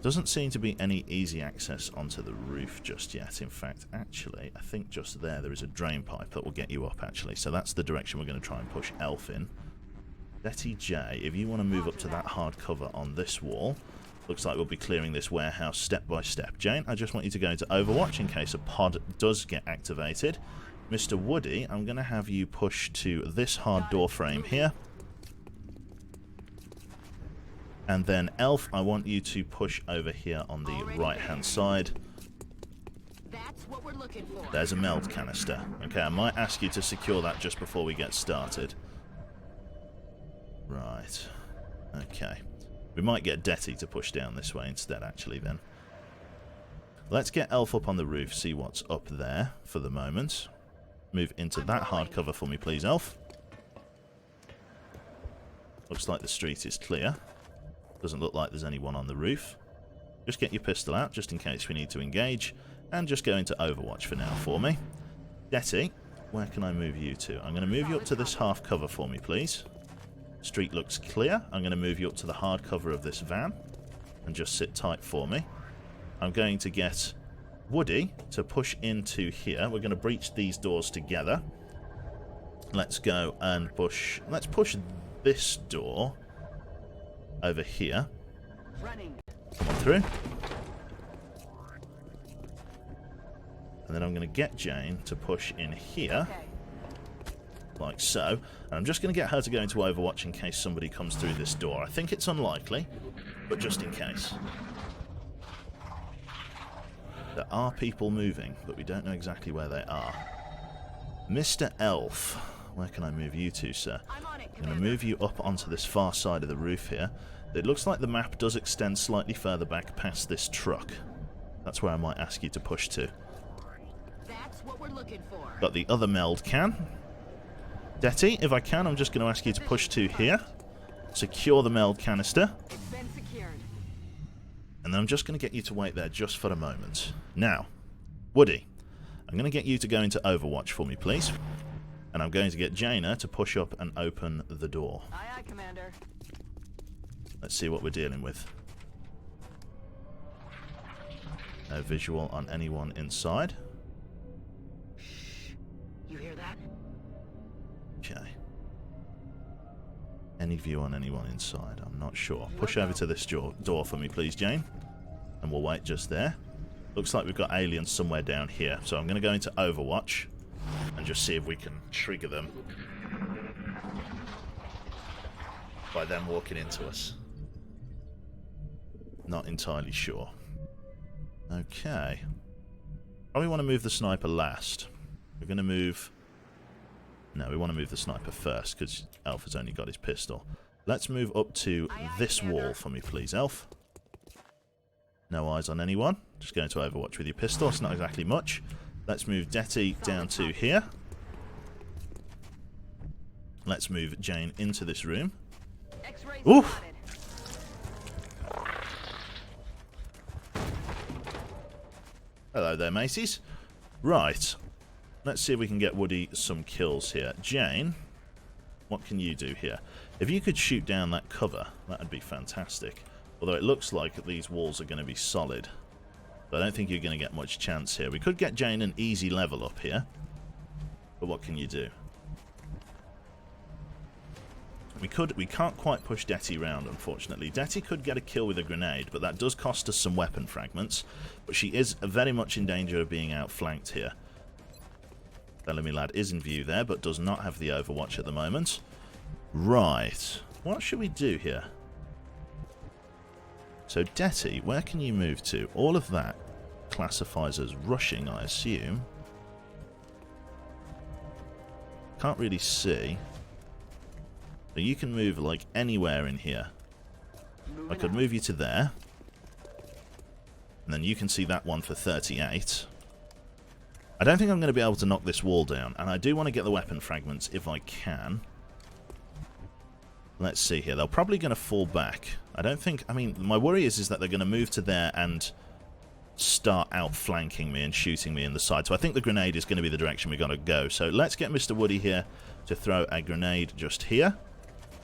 S1: Doesn't seem to be any easy access onto the roof just yet. In fact, actually, I think just there is a drain pipe that will get you up, actually. So that's the direction we're going to try and push Elf in. Betty J, if you want to move up to that hard cover on this wall, looks like we'll be clearing this warehouse step by step. Jane, I just want you to go into Overwatch in case a pod does get activated. Mr. Woody, I'm going to have you push to this hard door frame here. And then Elf, I want you to push over here on the right-hand side.
S8: That's what we're looking for.
S1: There's a meld canister. Okay, I might ask you to secure that just before we get started. Right. Okay. We might get Detty to push down this way instead, actually, then. Let's get Elf up on the roof, see what's up there for the moment. Move into that hard cover for me, please, Elf. Looks like the street is clear. Doesn't look like there's anyone on the roof. Just get your pistol out, just in case we need to engage. And just go into Overwatch for now for me. Detty, where can I move you to? I'm going to move you up to this half cover for me, please. Street looks clear. I'm going to move you up to the hard cover of this van and just sit tight for me. I'm going to get Woody to push into here. We're going to breach these doors together. Let's go and push. Let's push this door over here. Come on through. And then I'm going to get Jane to push in here. Like so. And I'm just going to get her to go into Overwatch in case somebody comes through this door. I think it's unlikely, but just in case. There are people moving, but we don't know exactly where they are. Mr. Elf, where can I move you to, sir? I'm going to move you up onto this far side of the roof here. It looks like the map does extend slightly further back past this truck. That's where I might ask you to push to.
S8: That's what we're looking for.
S1: Got the other meld can. Detty, if I can, I'm just going to ask you to push to here. Secure the meld canister.
S8: It's been secured.
S1: And then I'm just going to get you to wait there just for a moment. Now, Woody, I'm going to get you to go into Overwatch for me, please. And I'm going to get Jaina to push up and open the door.
S8: Aye, aye, Commander.
S1: Let's see what we're dealing with. No visual on anyone inside.
S8: Shh. You hear that?
S1: Okay. Any view on anyone inside? I'm not sure. Push over to this door for me, please, Jane. And we'll wait just there. Looks like we've got aliens somewhere down here. So I'm going to go into Overwatch and just see if we can trigger them by them walking into us. Not entirely sure. Okay. Probably want to move the sniper last. We're going to move... No, we want to move the sniper first, because Elf has only got his pistol. Let's move up to this wall for me, please, Elf. No eyes on anyone. Just going to Overwatch with your pistol. It's not exactly much. Let's move Detty down to here. Let's move Jane into this room. Ooh! Hello there, mateys. Right. Let's see if we can get Woody some kills here. Jane, what can you do here? If you could shoot down that cover, that would be fantastic. Although it looks like these walls are going to be solid. But I don't think you're going to get much chance here. We could get Jane an easy level up here. But what can you do? We can't quite push Detty round, unfortunately. Detty could get a kill with a grenade, but that does cost us some weapon fragments. But she is very much in danger of being outflanked here. Bellamy Lad is in view there, but does not have the Overwatch at the moment. Right. What should we do here? So, Detty, where can you move to? All of that classifies as rushing, I assume. Can't really see. But you can move, like, anywhere in here. I could move you to there. And then you can see that one for 38. I don't think I'm going to be able to knock this wall down. And I do want to get the weapon fragments if I can. Let's see here. They're probably going to fall back. I don't think... I mean, my worry is that they're going to move to there and start outflanking me and shooting me in the side. So I think the grenade is going to be the direction we're going to go. So let's get Mr. Woody here to throw a grenade just here.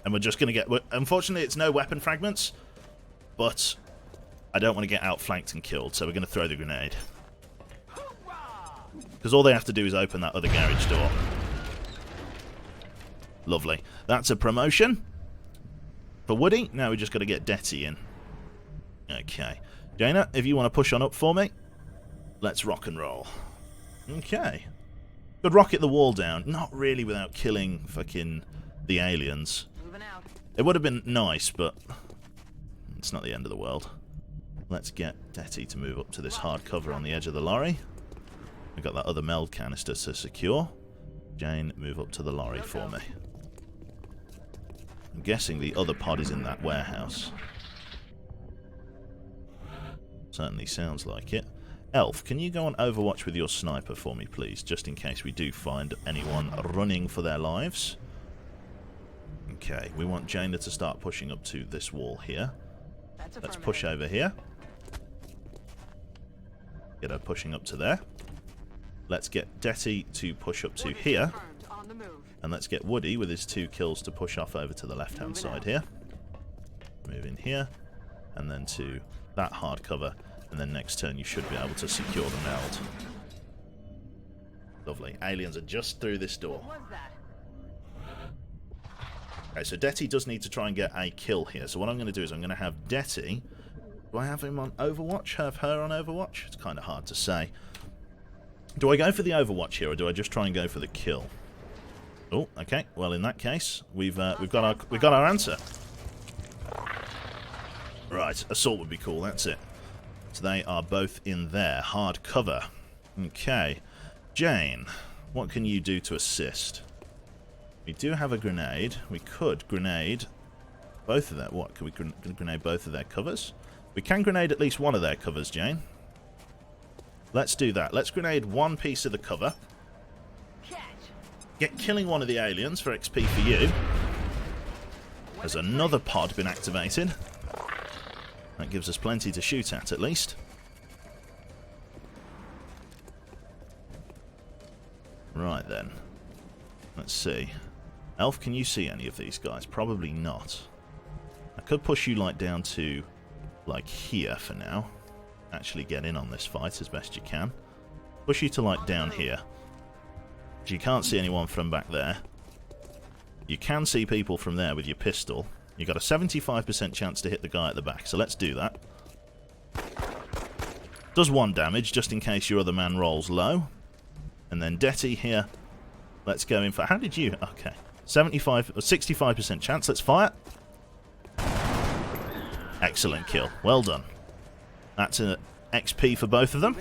S1: And we're just going to get... Unfortunately, it's no weapon fragments. But I don't want to get outflanked and killed. So we're going to throw the grenade. Because all they have to do is open that other garage door. Lovely. That's a promotion. For Woody, now we just got to get Detty in. Okay. Jaina, if you want to push on up for me, let's rock and roll. Okay. Could rocket the wall down. Not really without killing fucking the aliens.
S8: Moving out.
S1: It would have been nice, but it's not the end of the world. Let's get Detty to move up to this hard cover on the edge of the lorry. We've got that other meld canister to secure. Jane, move up to the lorry for me. I'm guessing the other pod is in that warehouse. Certainly sounds like it. Elf, can you go on Overwatch with your sniper for me, please? Just in case we do find anyone running for their lives. Okay, we want Jaina to start pushing up to this wall here. Let's push over here. Get her pushing up to there. Let's get Detty to push up to here.
S8: On the move.
S1: And let's get Woody with his 2 kills to push off over to the left-hand side here. Move in here. And then to that hard cover. And then next turn you should be able to secure the meld. Lovely. Aliens are just through this door.
S8: What was that?
S1: Okay, so Detty does need to try and get a kill here. So what I'm going to do is I'm going to have Detty... Do I have him on Overwatch? Have her on Overwatch? It's kind of hard to say. Do I go for the Overwatch here, or do I just try and go for the kill? Oh, okay. Well, in that case, we've got our answer. Right, assault would be cool. That's it. So they are both in there. Hard cover. Okay, Jane, what can you do to assist? We do have a grenade. We could grenade both of their... What? Can we grenade both of their covers? We can grenade at least one of their covers, Jane. Let's do that. Let's grenade one piece of the cover. Get killing one of the aliens for XP for you. There's another pod been activated. That gives us plenty to shoot at least. Right then. Let's see. Elf, can you see any of these guys? Probably not. I could push you like down to like here for now. Actually get in on this fight as best you can. Push you to like down here. You can't see anyone from back there. You can see people from there with your pistol. You've got a 75% chance to hit the guy at the back, so let's do that. Does 1 damage, just in case your other man rolls low. And then Detty here. Let's go in for... How did you... Okay. 65% chance. Let's fire. Excellent kill. Well done. That's an XP for both of them.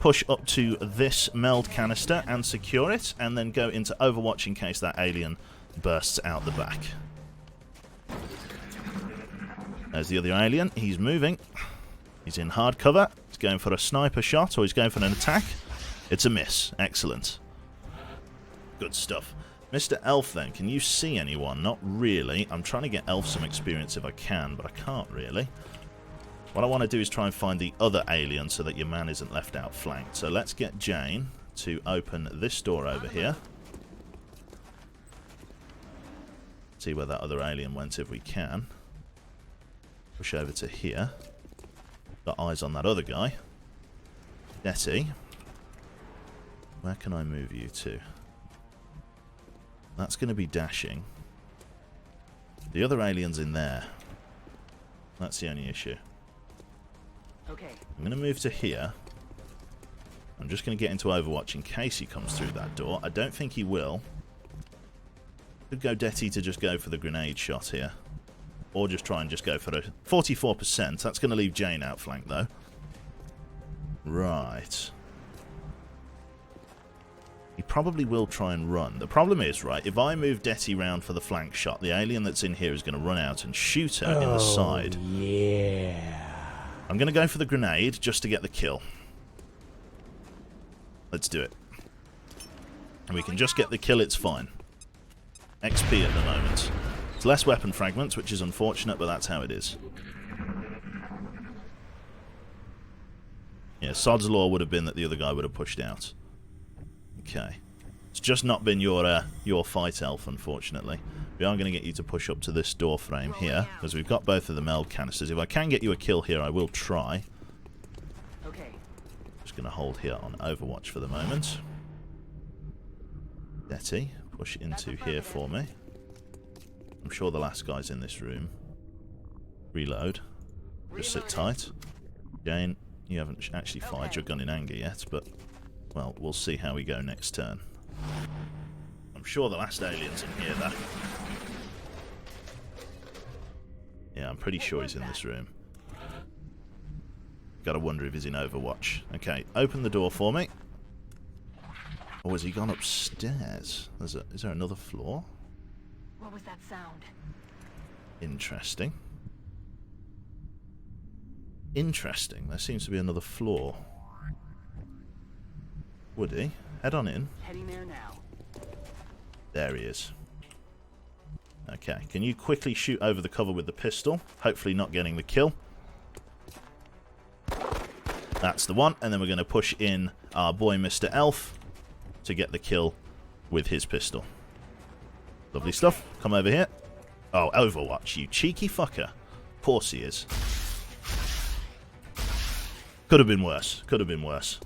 S1: Push up to this meld canister and secure it, and then go into Overwatch in case that alien bursts out the back. There's the other alien. He's moving. He's in hard cover. He's going for a sniper shot, or he's going for an attack. It's a miss. Excellent. Good stuff. Mr. Elf, then, can you see anyone? Not really. I'm trying to get Elf some experience if I can, but I can't really. What I want to do is try and find the other alien so that your man isn't left outflanked. So let's get Jane to open this door over here. See where that other alien went if we can. Push over to here. Got eyes on that other guy. Detty. Where can I move you to? That's going to be dashing. The other alien's in there. That's the only issue.
S8: Okay.
S1: I'm going to move to here. I'm just going to get into Overwatch in case he comes through that door. I don't think he will. Could go Detty to just go for the grenade shot here. Or just try and just go for a 44%. That's going to leave Jane outflanked, though. Right. He probably will try and run. The problem is, right, if I move Detty round for the flank shot, the alien that's in here is going to run out and shoot her in the side.
S2: Yeah.
S1: I'm going to go for the grenade just to get the kill. Let's do it. And we can just get the kill, it's fine. XP at the moment. It's less weapon fragments, which is unfortunate, but that's how it is. Yeah, Sod's Law would have been that the other guy would have pushed out. Okay. It's just not been your fight, Elf, unfortunately. We are going to get you to push up to this door frame here, because we've got both of the meld canisters. If I can get you a kill here, I will try.
S8: Okay.
S1: Just going to hold here on Overwatch for the moment. Detty, push into here for me. I'm sure the last guy's in this room. Reload. Just sit tight. Jane, you haven't actually fired your gun in anger yet, but, well, we'll see how we go next turn. I'm sure the last alien's in here, though. Yeah, I'm pretty sure he's in this room. Gotta wonder if he's in Overwatch. Okay, open the door for me. Or has he gone upstairs? Is there another floor?
S8: What was that sound?
S1: Interesting. Interesting. There seems to be another floor. Woody, head on in.
S8: Heading there now.
S1: There he is. Okay, can you quickly shoot over the cover with the pistol? Hopefully not getting the kill. That's the one, and then we're going to push in our boy Mr. Elf to get the kill with his pistol. Lovely stuff. Come over here. Oh, Overwatch, you cheeky fucker. Of course he is. Could have been worse. Could have been worse.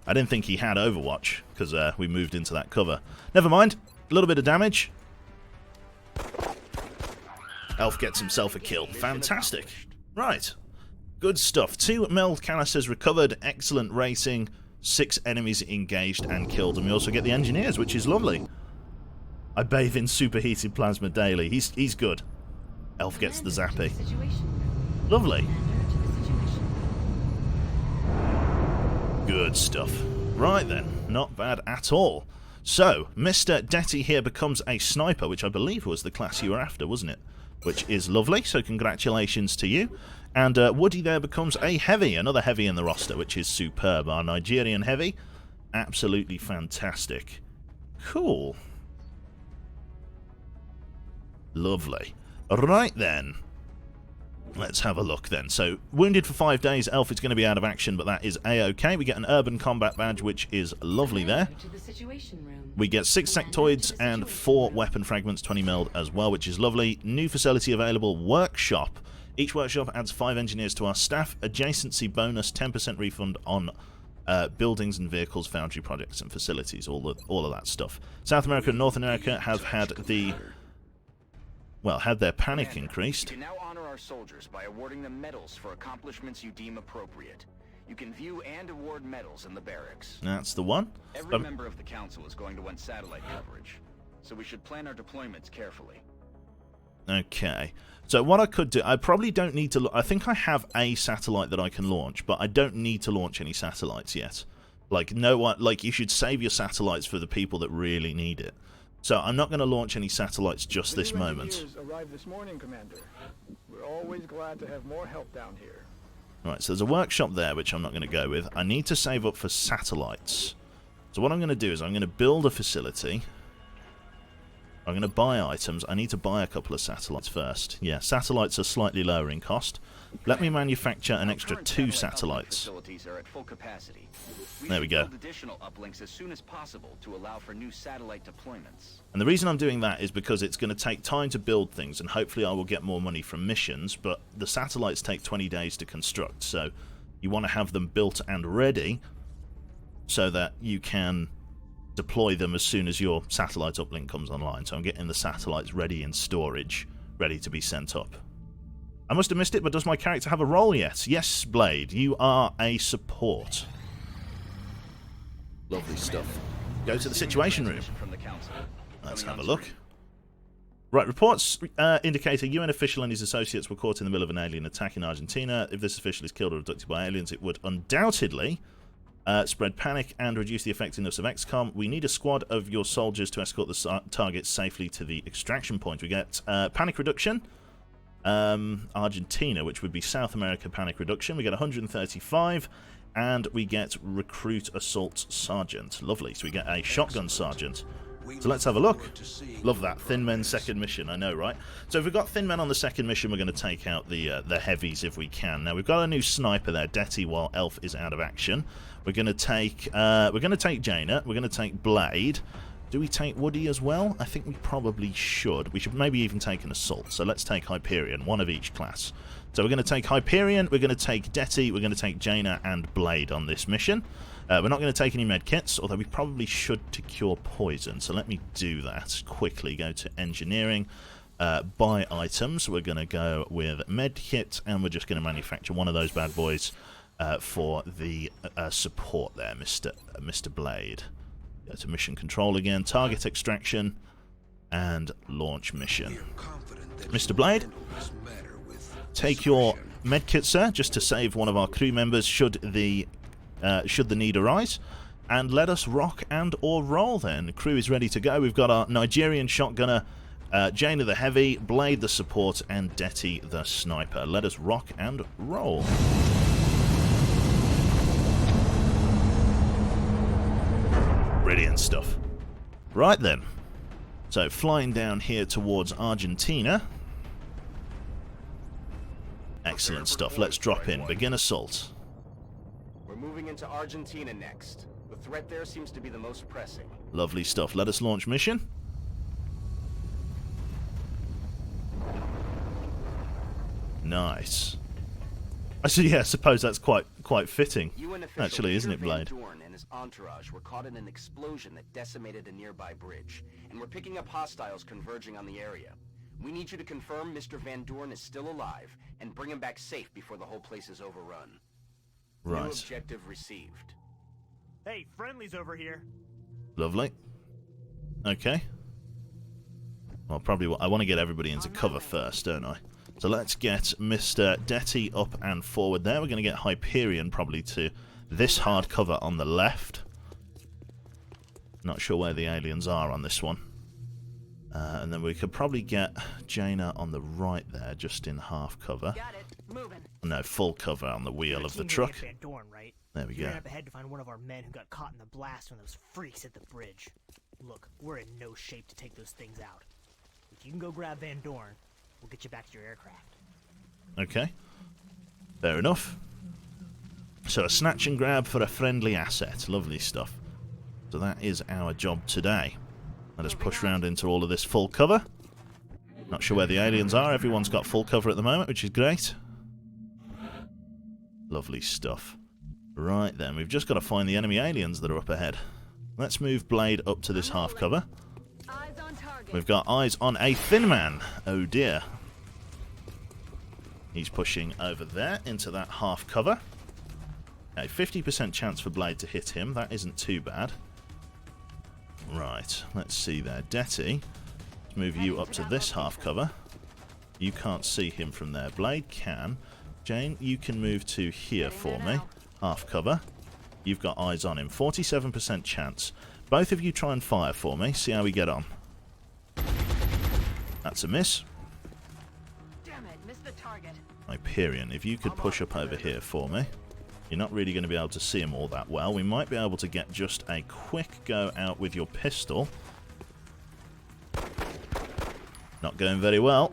S1: I didn't think he had Overwatch, because we moved into that cover. Never mind. A little bit of damage. Elf gets himself a kill. Fantastic. Right. Good stuff. 2 meld canisters recovered. Excellent racing. 6 enemies engaged and killed. And we also get the engineers, which is lovely. I bathe in superheated plasma daily. He's good. Elf gets the zappy. Lovely. Good stuff. Right then. Not bad at all. So, Mr. Detty here becomes a sniper, which I believe was the class you were after, wasn't it? Which is lovely, so congratulations to you. And Woody there becomes a heavy, another heavy in the roster, which is superb. Our Nigerian heavy, absolutely fantastic. Cool. Lovely. Right then. Let's have a look then. So, wounded for 5 days, Elf is going to be out of action, but that is A-OK. We get an urban combat badge, which is lovely there. We get 6 sectoids and 4 weapon fragments, 20 meld as well, which is lovely. New facility available, workshop. Each workshop adds 5 engineers to our staff. Adjacency bonus, 10% refund on buildings and vehicles, foundry projects and facilities, all of that stuff. South America and North America have had the... well, had their panic increased.
S4: You can now honor our soldiers by awarding them medals for accomplishments you deem appropriate. You can view and award medals in the barracks.
S1: That's the one.
S4: Every member of the council is going to want satellite coverage, so we should plan our deployments carefully.
S1: Okay. So what I could do, I probably don't need to... I think I have a satellite that I can launch, but I don't need to launch any satellites yet. Like, no one... like, you should save your satellites for the people that really need it. So I'm not going to launch any satellites just this moment.
S10: Arrived this morning, Commander. We're always glad to have more help down here.
S1: Right, so there's a workshop there, which I'm not going to go with. I need to save up for satellites. So what I'm going to do is I'm going to build a facility. I'm going to buy items. I need to buy a couple of satellites first. Yeah, satellites are slightly lower in cost. Let me manufacture an extra 2 satellites. There we go.
S4: Additional uplinks as soon as possible to allow for new satellite deployments.
S1: And the reason I'm doing that is because it's going to take time to build things, and hopefully I will get more money from missions, but the satellites take 20 days to construct, so you want to have them built and ready so that you can deploy them as soon as your satellite uplink comes online. So I'm getting the satellites ready in storage, ready to be sent up. I must have missed it, but does my character have a role yet? Yes, Blade, you are a support. Lovely stuff. Go to the situation room. Let's have a look. Right, reports indicate a UN official and his associates were caught in the middle of an alien attack in Argentina. If this official is killed or abducted by aliens, it would undoubtedly spread panic and reduce the effectiveness of XCOM. We need a squad of your soldiers to escort the targets safely to the extraction point. We get panic reduction. Argentina, which would be South America panic reduction. We get 135, and we get recruit assault sergeant. Lovely. So we get a shotgun sergeant. So let's have a look. Love that. Thin Men second mission, I know, right? So if we've got Thin Men on the second mission, we're going to take out the heavies if we can. Now we've got a new sniper there, Detty, while Elf is out of action. We're going to take Jaina. We're going to take Blade. Do we take Woody as well? I think we probably should. We should maybe even take an assault. So let's take Hyperion, one of each class. So we're going to take Hyperion, we're going to take Detty, we're going to take Jaina and Blade on this mission. We're not going to take any medkits, although we probably should to cure poison. So let me do that quickly. Go to engineering, buy items. We're going to go with medkit, and we're just going to manufacture one of those bad boys for the support there, Mr. Blade. Go to mission control again, target extraction, and launch mission. Mr. Blade, take your medkit, sir, just to save one of our crew members should the need arise, and let us rock and or roll then. The crew is ready to go. We've got our Nigerian shotgunner, Jaina the heavy, Blade the support, and Detty the sniper. Let us rock and roll. Brilliant stuff. Right then. So flying down here towards Argentina. Excellent stuff. Let's drop in. Begin assault.
S4: moving into Argentina next. The threat there seems to be the most pressing.
S1: Lovely stuff. Let us launch mission. Nice. I see. Yeah, I suppose that's quite fitting. Actually, isn't it, Blade?
S4: Van Dorn and his entourage were caught in an explosion that decimated a nearby bridge, and we're picking up hostiles converging on the area. We need you to confirm Mr. Van Dorn is still alive and bring him back safe before the whole place is overrun.
S1: Right.
S4: New objective received.
S10: Hey, friendly's over here.
S1: Lovely. Okay. Well, probably I want to get everybody into cover first, don't I? So let's get Mr. Detty up and forward there. We're going to get Hyperion probably to this hard cover on the left. Not sure where the aliens are on this one. And then we could probably get Jaina on the right there, just in half cover.
S8: Got it. Moving.
S1: No, full cover on the wheel of the truck.
S11: Van Dorn, right?
S1: There we go.
S11: Ran up ahead to find one of our men who got caught in the blast when those freaks hit the bridge. Look, we're in no shape to take those things out. If you can go grab Van Dorn, we'll get you back to your aircraft.
S1: Okay. Fair enough. So a snatch and grab for a friendly asset. Lovely stuff. So that is our job today. Let us push round into all of this full cover. Not sure where the aliens are. Everyone's got full cover at the moment, which is great. Lovely stuff. Right then, we've just got to find the enemy aliens that are up ahead. Let's move Blade up to this half cover.
S8: Eyes on target.
S1: We've got eyes on a thin man. Oh dear. He's pushing over there into that half cover. A 50% chance for Blade to hit him. That isn't too bad. Right, let's see there. Detty, let's move you up to this half cover. You can't see him from there. Blade can. Jane, you can move to here for me. Half cover. You've got eyes on him. 47% chance. Both of you try and fire for me. See how we get on. That's a miss.
S8: Damn it, missed the target.
S1: Hyperion, if you could push up over here for me. You're not really going to be able to see him all that well. We might be able to get just a quick go out with your pistol. Not going very well.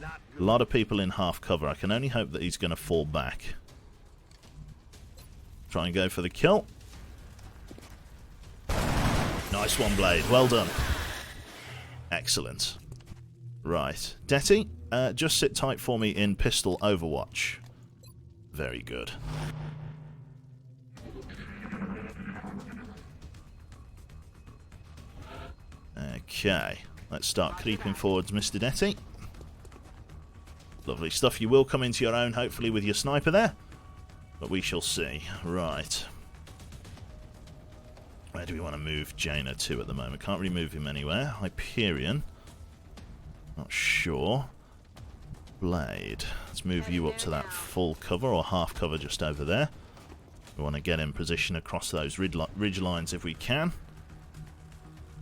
S1: A lot of people in half cover. I can only hope that he's going to fall back. Try and go for the kill. Nice one, Blade. Well done. Excellent. Right. Detty, just sit tight for me in pistol overwatch. Very good. Okay. Let's start creeping forwards, Mr. Detty. Lovely stuff. You will come into your own, hopefully, with your sniper there. But we shall see. Right. Where do we want to move Jaina to at the moment? Can't really move him anywhere. Hyperion. Not sure. Blade. Let's move you up to that full cover or half cover just over there. We want to get in position across those ridge lines if we can.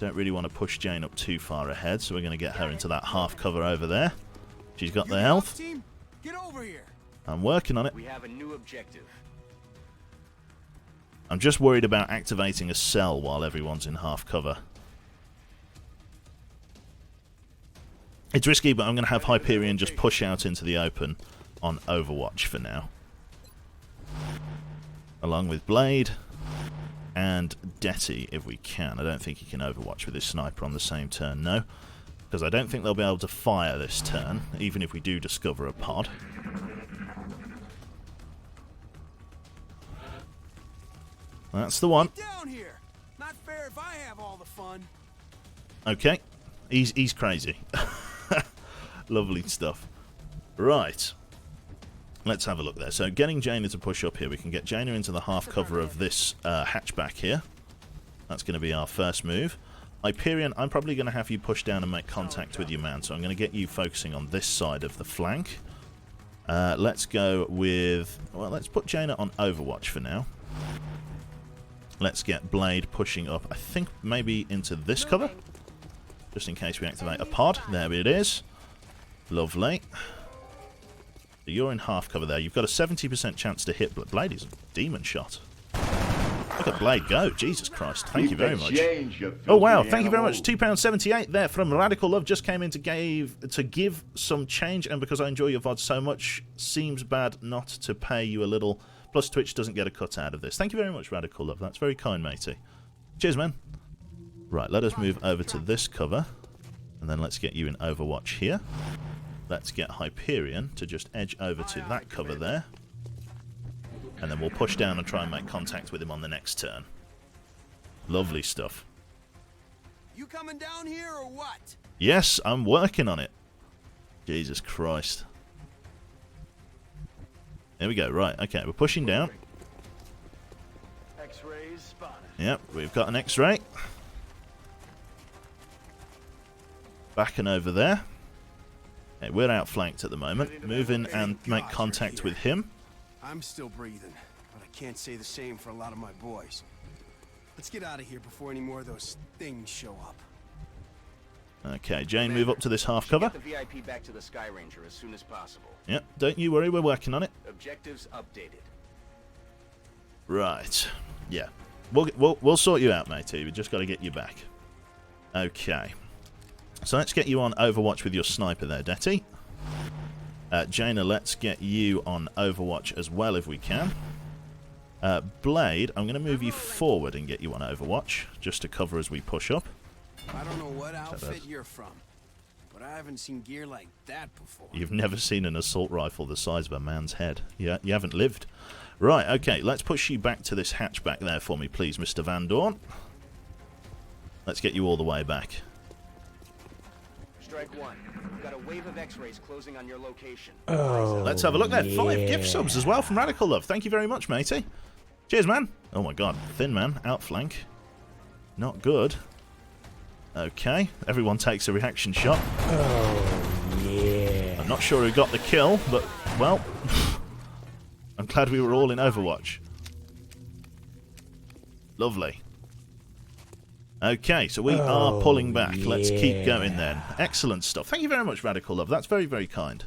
S1: Don't really want to push Jane up too far ahead, so we're going to get her into that half cover over there. She's got the health.
S7: Get over here.
S1: I'm working on it.
S4: We have a new objective.
S1: I'm just worried about activating a cell while everyone's in half cover. It's risky, but I'm going to have Hyperion just push out into the open on Overwatch for now. Along with Blade and Detty, if we can. I don't think he can Overwatch with his sniper on the same turn, no. Because I don't think they'll be able to fire this turn, even if we do discover a pod. That's the one.
S7: Down here. Not fair if I have all the fun.
S1: Okay. He's crazy. Lovely stuff. Right. Let's have a look there. So getting Jaina to push up here, we can get Jaina into the half cover of this hatchback here. That's going to be our first move. Hyperion, I'm probably going to have you push down and make contact with your man, so I'm going to get you focusing on this side of the flank. Let's go with... Well, let's put Jaina on Overwatch for now. Let's get Blade pushing up, I think maybe into this cover. Just in case we activate a pod. There it is. Lovely. So you're in half cover there. You've got a 70% chance to hit Blade. Is a demon shot. Look at Blade go. Jesus Christ. Thank you very much. Oh, wow. Thank you very much. £2.78 there from Radical Love. Just came in to give some change. And because I enjoy your VOD so much, seems bad not to pay you a little Plus Twitch doesn't get a cut out of this. Thank you very much, Radical Love. That's very kind, matey. Cheers, man. Right, let us move over to this cover. And then let's get you in Overwatch here. Let's get Hyperion to just edge over to that cover there. And then we'll push down and try and make contact with him on the next turn. Lovely stuff.
S12: You coming down here or what?
S1: Yes, I'm working on it. Jesus Christ. There we go. Right, okay, we're pushing down.
S10: X-rays spotted.
S1: Yep, we've got an X-ray. Backing over there. Okay, we're outflanked at the moment. Move in and make contact with him.
S12: I'm still breathing, but I can't say the same for a lot of my boys. Let's get out of here before any more of those things show up.
S1: Okay, Jane, move up to this half cover.
S4: Get the VIP back to the Sky Ranger as soon as possible.
S1: Yep, don't you worry, we're working on it.
S4: Objectives updated.
S1: Right, yeah. We'll sort you out, matey. We've just got to get you back. Okay. So let's get you on Overwatch with your sniper there, Detty. Jaina, let's get you on Overwatch as well if we can. Blade, I'm going to move you forward and get you on Overwatch, just to cover as we push up.
S12: I don't know what outfit you're from, but I haven't seen gear like that before.
S1: You've never seen an assault rifle the size of a man's head. Yeah, you haven't lived. Right, okay, let's push you back to this hatchback there for me, please, Mr. Van Dorn. Let's get you all the way back.
S4: Strike one. We've got a wave of X-rays closing on your location.
S1: Let's have a look there. 5 gift subs as well from Radical Love. Thank you very much, matey. Cheers, man. Oh my god, Thin Man, outflank. Not good. Okay, everyone takes a reaction shot. I'm not sure who got the kill, but, well, I'm glad we were all in Overwatch. Lovely. Okay, so we are pulling back. Let's keep going then. Excellent stuff. Thank you very much, Radical Love. That's very, very kind.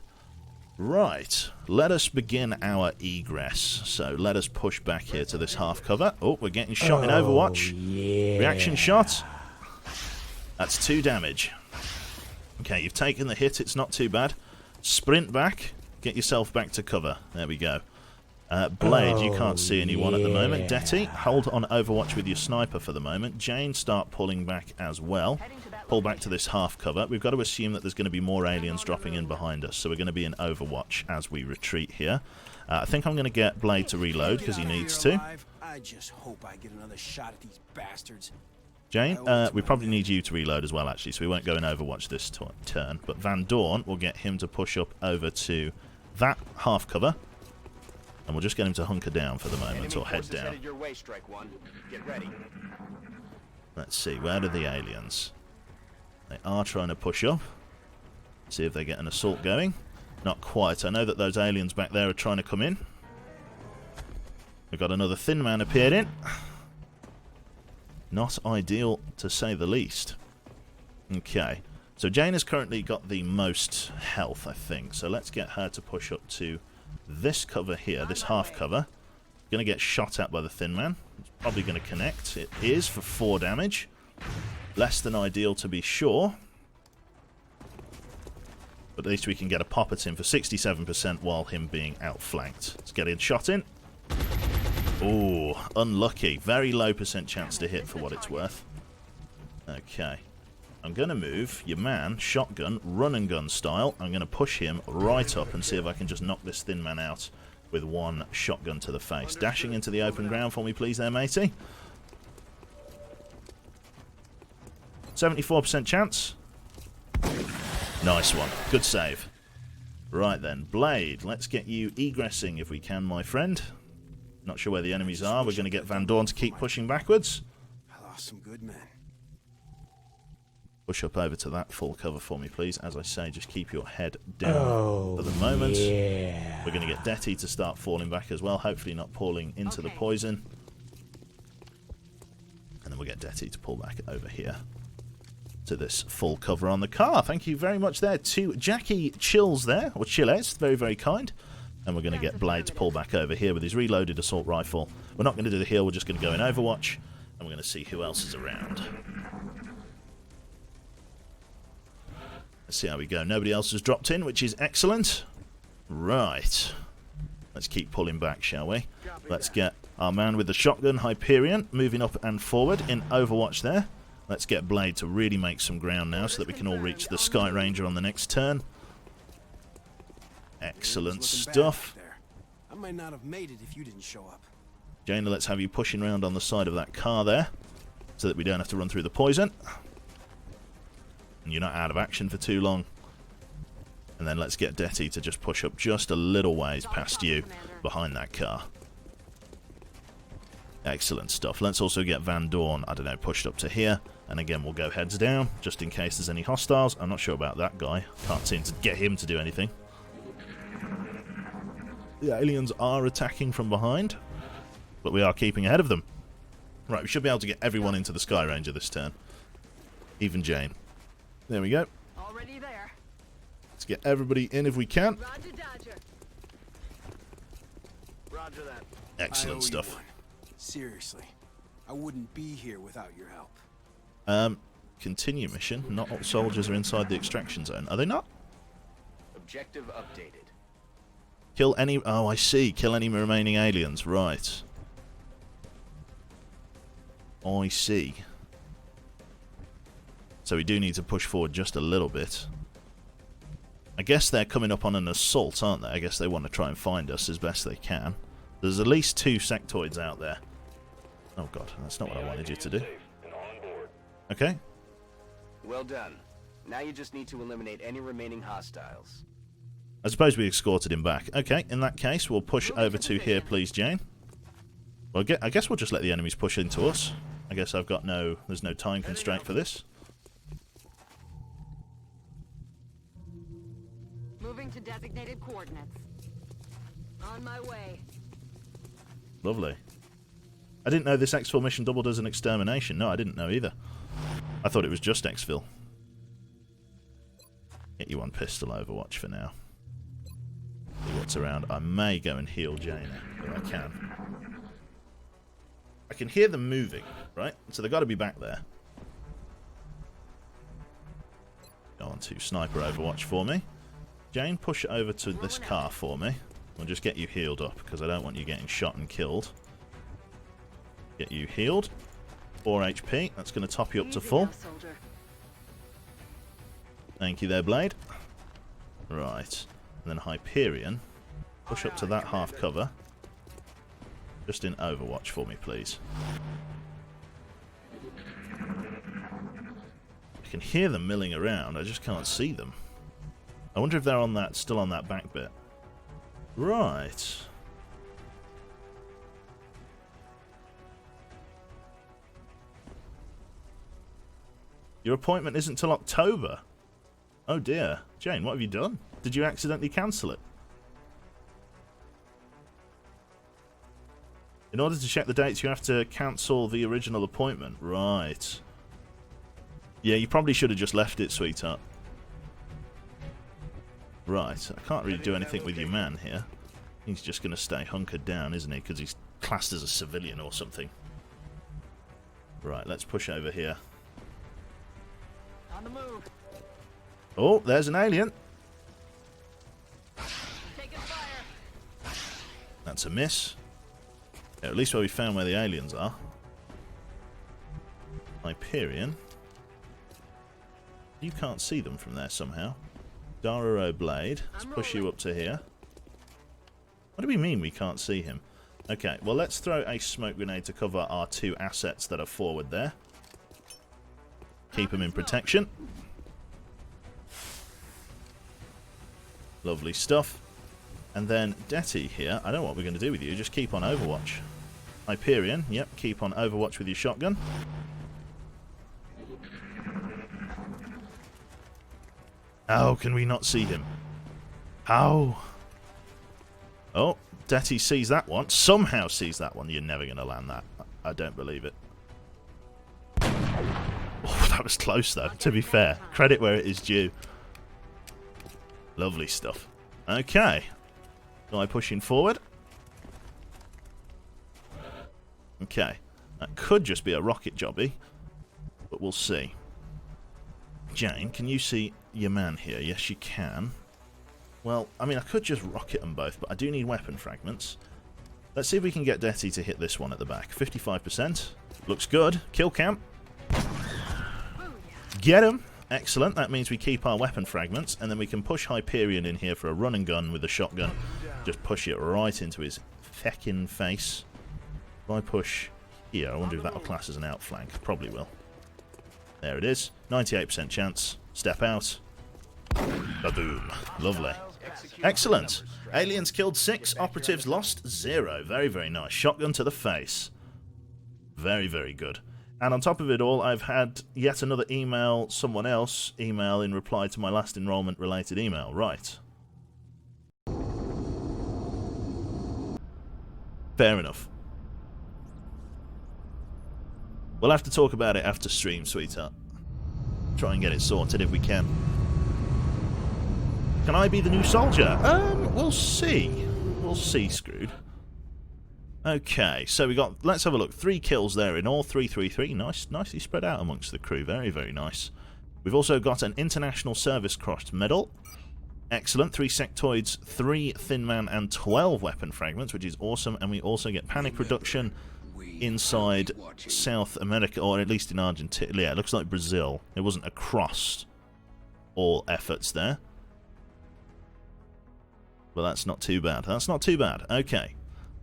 S1: Right, let us begin our egress. So let us push back here to this half cover. Oh, we're getting shot in Overwatch. Reaction shot. That's 2 damage. Okay, you've taken the hit. It's not too bad. Sprint back. Get yourself back to cover. There we go. Blade, you can't see anyone at the moment. Detty, hold on Overwatch with your sniper for the moment. Jane, start pulling back as well. Pull back to this half cover. We've got to assume that there's going to be more aliens dropping in behind us, so we're going to be in Overwatch as we retreat here. I think I'm going to get Blade to reload because he needs to.
S12: I just hope I get another shot at these bastards.
S1: Jane, we probably need you to reload as well, actually, so we won't go in Overwatch this turn. But Van Dorn, will get him to push up over to that half cover. And we'll just get him to hunker down for the moment, or head down.
S4: Your way, Strike One. Get ready.
S1: Let's see, where are the aliens? They are trying to push up. See if they get an assault going. Not quite. I know that those aliens back there are trying to come in. We've got another Thin Man appeared in. Not ideal, to say the least. Okay. So Jane has currently got the most health, I think. So let's get her to push up to this cover here, this half cover. Going to get shot at by the Thin Man. It's probably going to connect. It is for 4 damage. Less than ideal, to be sure. But at least we can get a pop at him for 67% while him being outflanked. Let's get him shot in. Ooh, unlucky. Very low percent chance to hit for what it's worth. Okay. I'm going to move your man, shotgun, run and gun style. I'm going to push him right up and see if I can just knock this Thin Man out with 1 shotgun to the face. Dashing into the open ground for me, please there, matey. 74% chance. Nice one. Good save. Right then, Blade, let's get you egressing if we can, my friend. Not sure where the enemies are. We're going to get Van Dorn to keep pushing backwards.
S12: I lost some good men.
S1: Push up over to that full cover for me, please. As I say, just keep your head down for the moment.
S2: Yeah.
S1: We're going to get Detty to start falling back as well, hopefully not falling into the poison. And then we'll get Detty to pull back over here to this full cover on the car. Thank you very much there to Jackie Chills there, or Chiles, very, very kind. And we're going to get Blade to pull back over here with his reloaded assault rifle. We're not going to do the heal, we're just going to go in Overwatch, and we're going to see who else is around. Let's see how we go. Nobody else has dropped in, which is excellent. Right. Let's keep pulling back, shall we? Let's get our man with the shotgun, Hyperion, moving up and forward in Overwatch there. Let's get Blade to really make some ground now so that we can all reach the Sky Ranger on the next turn. Excellent stuff.
S12: I might not have made it if you didn't show up.
S1: Jaina, let's have you pushing around on the side of that car there so that we don't have to run through the poison. And you're not out of action for too long. And then let's get Detty to just push up just a little ways past you behind that car. Excellent stuff. Let's also get Van Dorn, I don't know, pushed up to here. And again, we'll go heads down, just in case there's any hostiles. I'm not sure about that guy. Can't seem to get him to do anything. The aliens are attacking from behind, but we are keeping ahead of them. Right, we should be able to get everyone into the Sky Ranger this turn. Even Jane. There we go.
S8: Already there.
S1: Let's get everybody in if we can.
S8: Roger, Dodger.
S12: Roger that.
S1: Excellent stuff.
S12: Seriously, I wouldn't be here without your help.
S1: Continue mission. Not all soldiers are inside the extraction zone. Are they not?
S4: Objective updated.
S1: Kill any... Oh, I see. Kill any remaining aliens. Right. I see. So we do need to push forward just a little bit. I guess they're coming up on an assault, aren't they? I guess they want to try and find us as best they can. There's at least 2 sectoids out there. Oh god, that's not what I wanted you to do. Okay.
S4: Well done. Now you just need to eliminate any remaining hostiles.
S1: I suppose we escorted him back. Okay, in that case, we'll push over to here, please, Jane. Well, I guess we'll just let the enemies push into us. I guess I've got there's no time constraint for this.
S8: Moving to designated coordinates. On my way.
S1: Lovely. I didn't know this exfil mission doubled as an extermination. No, I didn't know either. I thought it was just exfil. Get you on pistol Overwatch for now. See what's around. I may go and heal Jane if I can. I can hear them moving, right? So they've got to be back there. Go on to sniper Overwatch for me. Jane, push over to this car for me. We'll just get you healed up because I don't want you getting shot and killed. Get you healed. 4 HP. That's going to top you up to full. Thank you there, Blade. Right. And then Hyperion. Push up to that half cover. Just in Overwatch for me, please. I can hear them milling around. I just can't see them. I wonder if they're on that, still on that back bit. Right. Your appointment isn't till October. Oh dear. Jane, what have you done? Did you accidentally cancel it? In order to check the dates, you have to cancel the original appointment. Right. Yeah, you probably should have just left it, sweetheart. Right. I can't really do anything with your man here. He's just going to stay hunkered down, isn't he? Because he's classed as a civilian or something. Right, let's push over here.
S8: On the move.
S1: Oh, there's an alien.
S8: Taking fire.
S1: That's a miss. Yeah, at least where we found where the aliens are. Hyperion. You can't see them from there somehow. Darrow Blade. Let's push you up to here. What do we mean we can't see him? Okay, well let's throw a smoke grenade to cover our 2 assets that are forward there. Keep them in protection. Lovely stuff. And then Detty here. I don't know what we're going to do with you. Just keep on Overwatch. Hyperion. Yep, keep on Overwatch with your shotgun. How can we not see him? How? Oh, Detty sees that one. Somehow sees that one. You're never going to land that. I don't believe it. Oh, that was close though, to be fair. Credit where it is due. Lovely stuff. Okay. Guy pushing forward. Okay. That could just be a rocket jobby, but we'll see. Jane, can you see your man here? Yes, you can. Well, I mean, I could just rocket them both, but I do need weapon fragments. Let's see if we can get Detty to hit this one at the back. 55%. Looks good. Kill camp. Get him. Excellent. That means we keep our weapon fragments, and then we can push Hyperion in here for a run and gun with a shotgun. Just push it right into his feckin' face. If I push here, I wonder if that'll class as an outflank. Probably will. There it is. 98% chance. Step out. Ba-boom. Lovely. Excellent. Aliens killed 6, operatives lost 0. Very, very nice. Shotgun to the face. Very, very good. And on top of it all, I've had yet another email, someone else email in reply to my last enrollment related email. Right. Fair enough. We'll have to talk about it after stream, sweetheart. Try and get it sorted if we can. Can I be the new soldier? We'll see. We'll see, Screwed. Okay, so we got, let's have a look. 3 kills there in all, 333. Nice, nicely spread out amongst the crew. Very, very nice. We've also got an International Service Cross Medal. Excellent. 3 sectoids, 3 Thin Man, and 12 weapon fragments, which is awesome. And we also get panic reduction inside South America, or at least in Argentina. Yeah, it looks like Brazil. It wasn't across all efforts there. Well, that's not too bad. That's not too bad. Okay.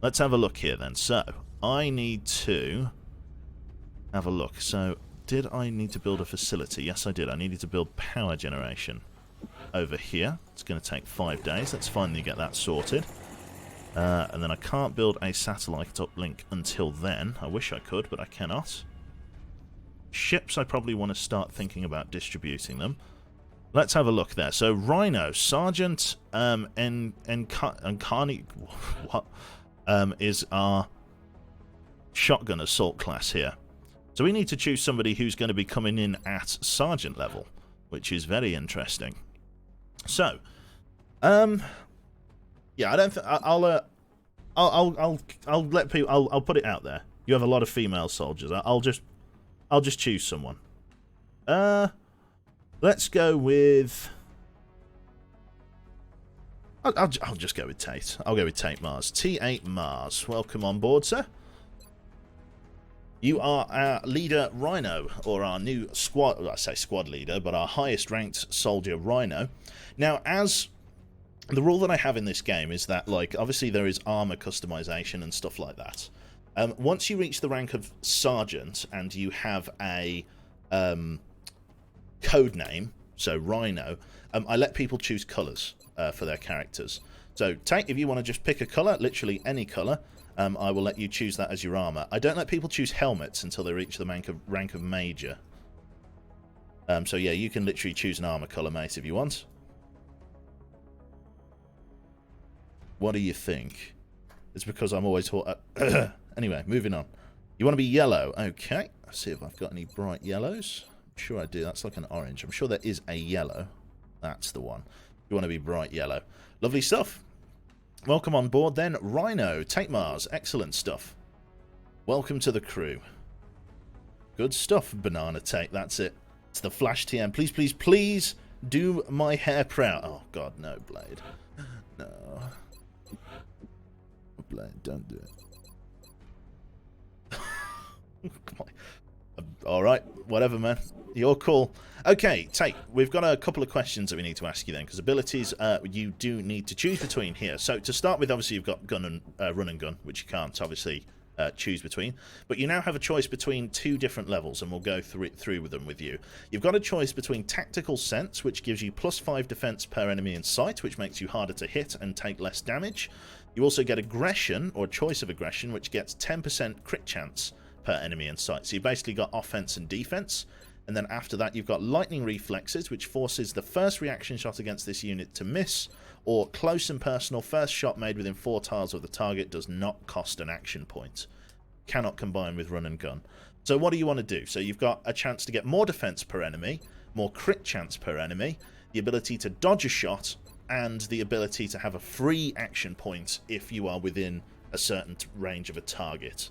S1: Let's have a look here then. So, I need to have a look. So, did I need to build a facility? Yes, I did. I needed to build power generation over here. It's going to take 5 days. Let's finally get that sorted. And then I can't build a satellite uplink until then. I wish I could, but I cannot. Ships, I probably want to start thinking about distributing them. Let's have a look there. So, Rhino, Sergeant, Carney... What? Is our shotgun assault class here. So we need to choose somebody who's going to be coming in at sergeant level, which is very interesting. So, yeah, I don't think I'll let people. I'll put it out there. You have a lot of female soldiers. I'll just choose someone. Let's go with. I'll just go with Tate. I'll go with Tate Mars. T8 Mars. Welcome on board, sir. You are our leader, Rhino, or our new squad... Well, I say squad leader, but our highest-ranked soldier, Rhino. Now, as... The rule that I have in this game is that, like, obviously there is armor customization and stuff like that. Once you reach the rank of Sergeant and you have a code name, so Rhino, I let people choose colours. For their characters. So, Tate, if you want to just pick a colour, literally any colour, I will let you choose that as your armour. I don't let people choose helmets until they reach the rank of Major. So, yeah, you can literally choose an armour colour, mate, if you want. What do you think? It's because I'm always... Anyway, moving on. You want to be yellow. Okay. Let's see if I've got any bright yellows. I'm sure I do. That's like an orange. I'm sure there is a yellow. That's the one. You want to be bright yellow. Lovely stuff. Welcome on board then, Rhino, Tate Mars. Excellent stuff. Welcome to the crew. Good stuff, Banana Tate. That's it. It's the Flash TM. Please, please, please do my hair proud. Oh, God, no, Blade. No. Blade, don't do it. Come on. Alright, whatever, man. You're cool. Okay, Tate, we've got a couple of questions that we need to ask you then, because abilities you do need to choose between here. So, to start with, obviously, you've got gun and run and gun, which you can't, obviously, choose between. But you now have a choice between 2 different levels, and we'll go through with them with you. You've got a choice between Tactical Sense, which gives you +5 defense per enemy in sight, which makes you harder to hit and take less damage. You also get Aggression, or Choice of Aggression, which gets 10% crit chance per enemy in sight. So you basically got offense and defense. And then after that, you've got Lightning Reflexes, which forces the first reaction shot against this unit to miss, or Close and Personal, first shot made within 4 tiles of the target does not cost an action point. Cannot combine with run and gun. So what do you want to do? So you've got a chance to get more defense per enemy, more crit chance per enemy, the ability to dodge a shot, and the ability to have a free action point if you are within a certain range of a target.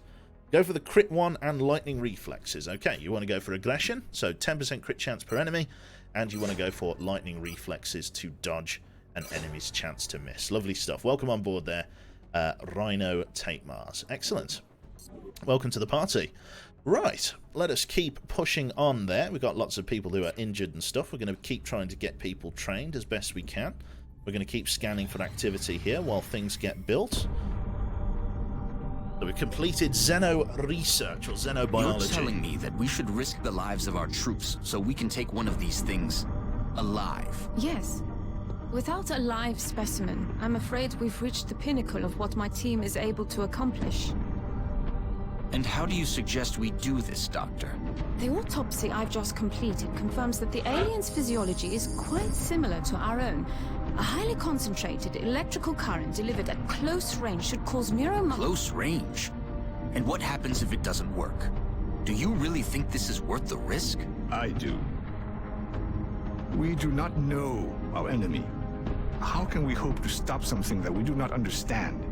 S1: Go for the crit one and lightning reflexes. Okay, you want to go for aggression, so 10% crit chance per enemy, and you want to go for lightning reflexes to dodge an enemy's chance to miss. Lovely stuff. Welcome on board there, Rhino Tate Mars. Excellent. Welcome to the party. Right, let us keep pushing on there. We've got lots of people who are injured and stuff. We're going to keep trying to get people trained as best we can. We're going to keep scanning for activity here while things get built. So we've completed Xeno research, or xenobiology.
S7: You're telling me that we should risk the lives of our troops so we can take one of these things alive?
S6: Yes. Without a live specimen, I'm afraid we've reached the pinnacle of what my team is able to accomplish.
S7: And how do you suggest we do this, Doctor?
S6: The autopsy I've just completed confirms that the alien's physiology is quite similar to our own. A highly concentrated electrical current delivered at close range should cause
S7: Close range? And what happens if it doesn't work? Do you really think this is worth the risk?
S9: I do. We do not know our enemy. How can we hope to stop something that we do not understand?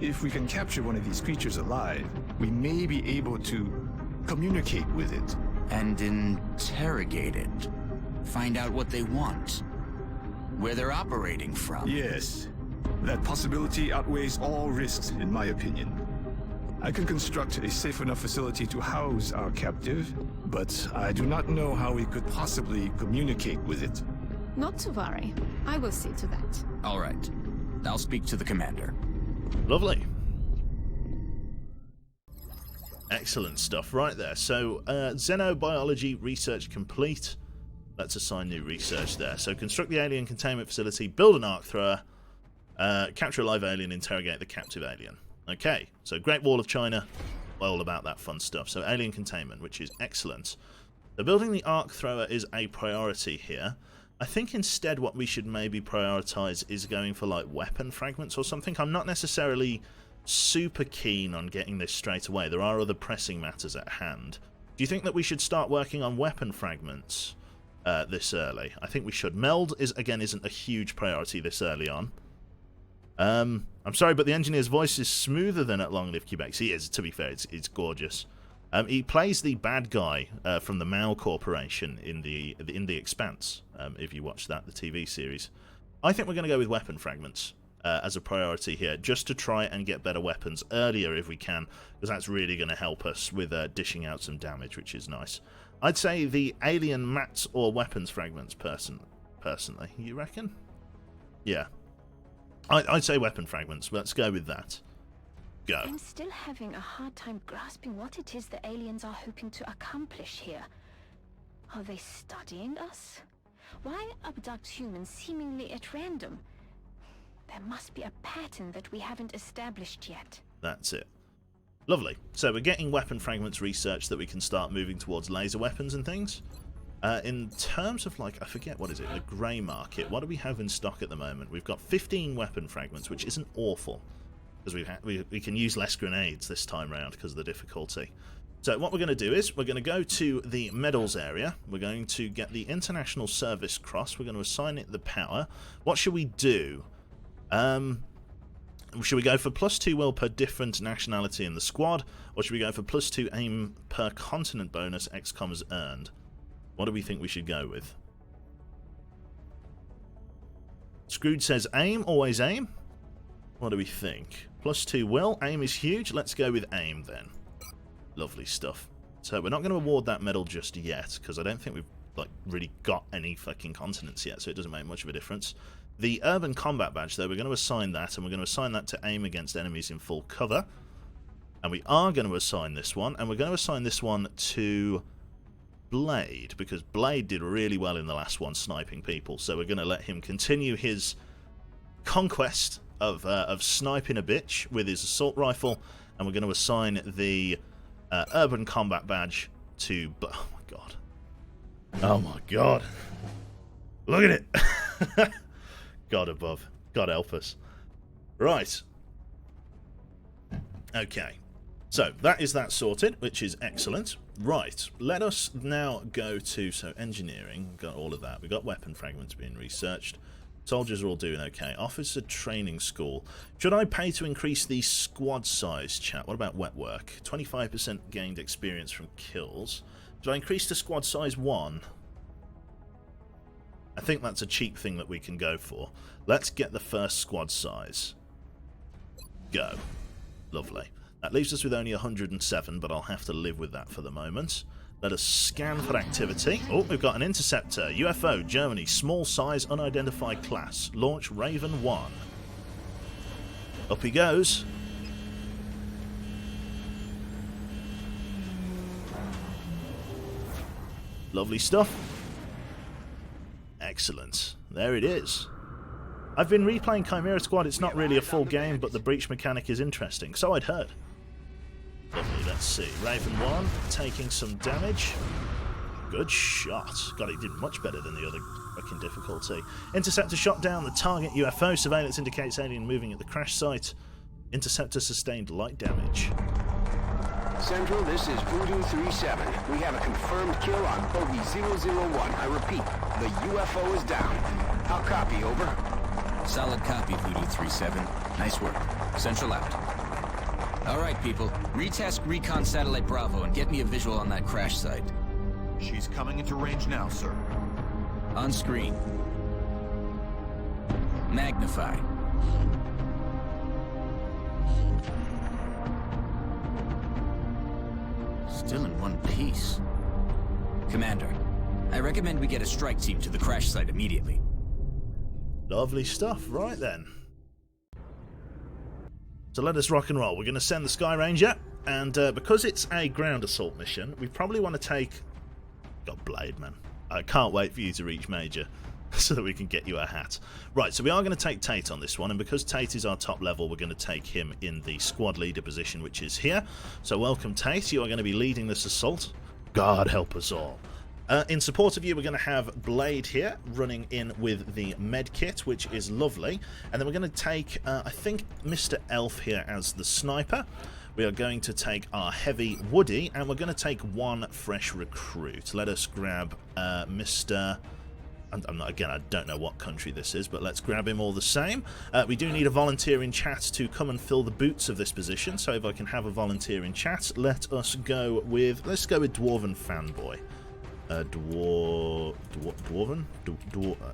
S9: If we can capture one of these creatures alive, we may be able to communicate with it.
S7: And interrogate it. Find out what they want. Where they're operating from.
S9: Yes. That possibility outweighs all risks, in my opinion. I can construct a safe enough facility to house our captive, but I do not know how we could possibly communicate with it.
S6: Not to worry. I will see to that.
S7: All right. I'll speak to the commander.
S1: Lovely. Excellent stuff right there. So, xenobiology research complete. Let's assign new research there. So, construct the alien containment facility, build an arc thrower, capture a live alien, interrogate the captive alien. Okay, so Great Wall of China, all about that fun stuff. So, alien containment, which is excellent. So, building the arc thrower is a priority here. I think instead what we should maybe prioritize is going for like weapon fragments or something. I'm not necessarily super keen on getting this straight away. There are other pressing matters at hand. Do you think that we should start working on weapon fragments this early? I think we should. Meld isn't a huge priority this early on. I'm sorry, but the engineer's voice is smoother than at Long Live Quebec. He is, to be fair, it's gorgeous. He plays the bad guy from the Mao Corporation in the Expanse. If you watch that, the TV series, I think we're going to go with weapon fragments as a priority here, just to try and get better weapons earlier if we can, because that's really going to help us with dishing out some damage, which is nice. I'd say the alien mats or weapons fragments, personally. You reckon? Yeah, I'd say weapon fragments. Let's go with that. Go.
S13: I'm still having a hard time grasping what it is the aliens are hoping to accomplish here. Are they studying us? Why abduct humans seemingly at random? There must be a pattern that we haven't established yet.
S1: That's it. Lovely. So we're getting weapon fragments research that we can start moving towards laser weapons and things. In terms of, like, I forget, what is it? The grey market. What do we have in stock at the moment? We've got 15 weapon fragments, which isn't awful, because we can use less grenades this time round because of the difficulty. So what we're going to do is we're going to go to the medals area. We're going to get the International Service Cross. We're going to assign it the power. What should we do? Should we go for +2 will per different nationality in the squad, or should we go for +2 aim per continent bonus XCOM has earned? What do we think we should go with? Scrooge says aim, always aim. What do we think? +2 will. Aim is huge. Let's go with aim then. Lovely stuff. So we're not going to award that medal just yet, because I don't think we've really got any fucking continents yet, so it doesn't make much of a difference. The urban combat badge, though, we're going to assign that, and we're going to assign that to aim against enemies in full cover. And we are going to assign this one, and we're going to assign this one to Blade, because Blade did really well in the last one sniping people, so we're going to let him continue his conquest of sniping a bitch with his assault rifle, and we're going to assign the urban combat badge to... Oh my god. Oh my god. Look at it. God above. God help us. Right. Okay. So, that is that sorted, which is excellent. Right. Let us now go to... So, engineering. We've got all of that. We've got weapon fragments being researched. Soldiers are all doing okay. Officer training school. Should I pay to increase the squad size, chat? What about wet work? 25% gained experience from kills. Should I increase to squad size 1? I think that's a cheap thing that we can go for. Let's get the first squad size. Go. Lovely. That leaves us with only 107, but I'll have to live with that for the moment. Let us scan for activity. Oh, we've got an interceptor. UFO, Germany, small size, unidentified class. Launch Raven 1. Up he goes. Lovely stuff. Excellent. There it is. I've been replaying Chimera Squad. It's not really a full game, but the breach mechanic is interesting. So I'd heard. Lovely, let's see. Raven 1 taking some damage. Good shot. God, he did much better than the other fucking difficulty. Interceptor shot down the target UFO. Surveillance indicates alien moving at the crash site. Interceptor sustained light damage.
S4: Central, this is Voodoo 37. We have a confirmed kill on Bogey 001. I repeat, the UFO is down. I'll copy, over.
S7: Solid copy, Voodoo 37. Nice work. Central out. Alright, people. Retask Recon Satellite Bravo and get me a visual on that crash site.
S14: She's coming into range now, sir.
S7: On screen. Magnify. Still in one piece. Commander, I recommend we get a strike team to the crash site immediately.
S1: Lovely stuff. Right then. So let us rock and roll. We're going to send the Sky Ranger, and because it's a ground assault mission, we probably want to take... God, Blade, man. I can't wait for you to reach Major so that we can get you a hat. Right, so we are going to take Tate on this one, and because Tate is our top level, we're going to take him in the squad leader position, which is here. So welcome, Tate. You are going to be leading this assault. God help us all. In support of you, we're going to have Blade here, running in with the med kit, which is lovely. And then we're going to take, I think, Mr. Elf here as the sniper. We are going to take our heavy Woody, and we're going to take one fresh recruit. Let us grab Mr... Again, I don't know what country this is, but let's grab him all the same. We do need a volunteer in chat to come and fill the boots of this position, so if I can have a volunteer in chat, let us go with... Let's go with Dwarven Fanboy. Dwarven?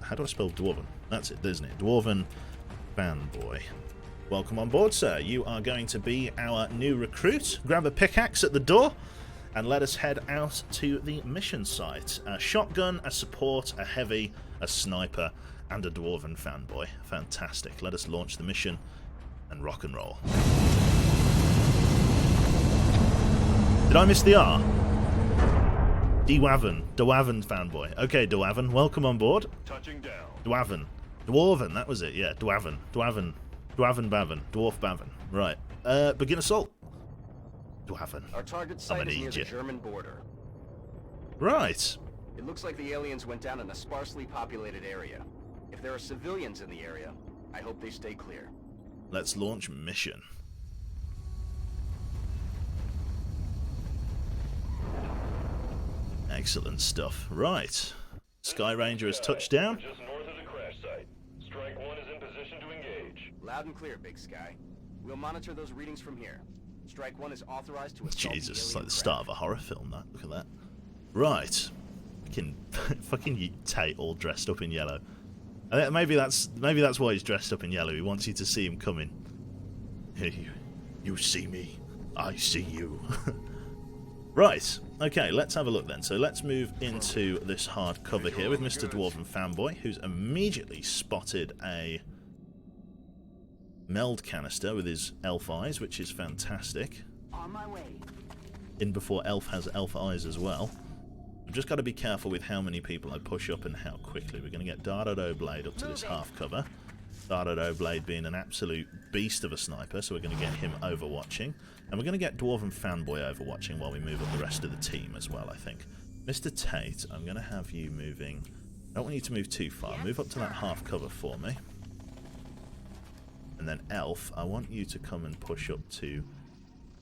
S1: How do I spell Dwarven? That's it, isn't it? Dwarven Fanboy. Welcome on board, sir. You are going to be our new recruit. Grab a pickaxe at the door and let us head out to the mission site. A shotgun, a support, a heavy, a sniper, and a Dwarven Fanboy. Fantastic. Let us launch the mission and rock and roll. Did I miss the R? Dwarven Fanboy. Okay, Dwarven, welcome on board.
S5: Touching down.
S1: Dwarven, that was it, yeah. Dwarven Bavin. Dwarf Bavin. Right. Begin assault. Dwarven.
S4: Our target site is near the German border.
S1: Right.
S4: It looks like the aliens went down in a sparsely populated area. If there are civilians in the area, I hope they stay clear.
S1: Let's launch mission. Excellent stuff. Right. Sky Ranger has touched down.
S5: Just north of the crash site. Strike 1 is in position to engage.
S4: Loud and clear, Big Sky. We'll monitor those readings from here. Strike 1 is authorized to assault
S1: Jesus, it's like the start of a horror film, that. Look at that. Right. Fucking Tate all dressed up in yellow. Maybe that's why he's dressed up in yellow. He wants you to see him coming. You see me. I see you. Right. Okay, let's have a look then. So let's move into this hard cover here with Mr. Dwarven Fanboy, who's immediately spotted a meld canister with his elf eyes, which is fantastic.
S8: On my way.
S1: In before elf has elf eyes as well. I've just got to be careful with how many people I push up and how quickly. We're going to get Dardo Blade up to this half cover. Dardo Blade being an absolute beast of a sniper, so we're going to get him overwatching. And we're going to get Dwarven Fanboy overwatching while we move up the rest of the team as well, I think. Mr. Tate, I'm going to have you moving... I don't want you to move too far. Move up to that half cover for me. And then Elf, I want you to come and push up to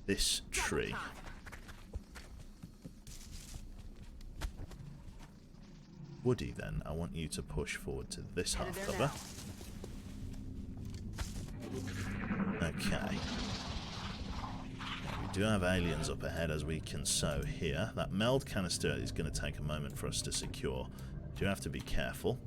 S1: this tree. Woody, then, I want you to push forward to this half cover. Okay. We do have aliens up ahead, as we can sow here. That meld canister is going to take a moment for us to secure. Do have to be careful.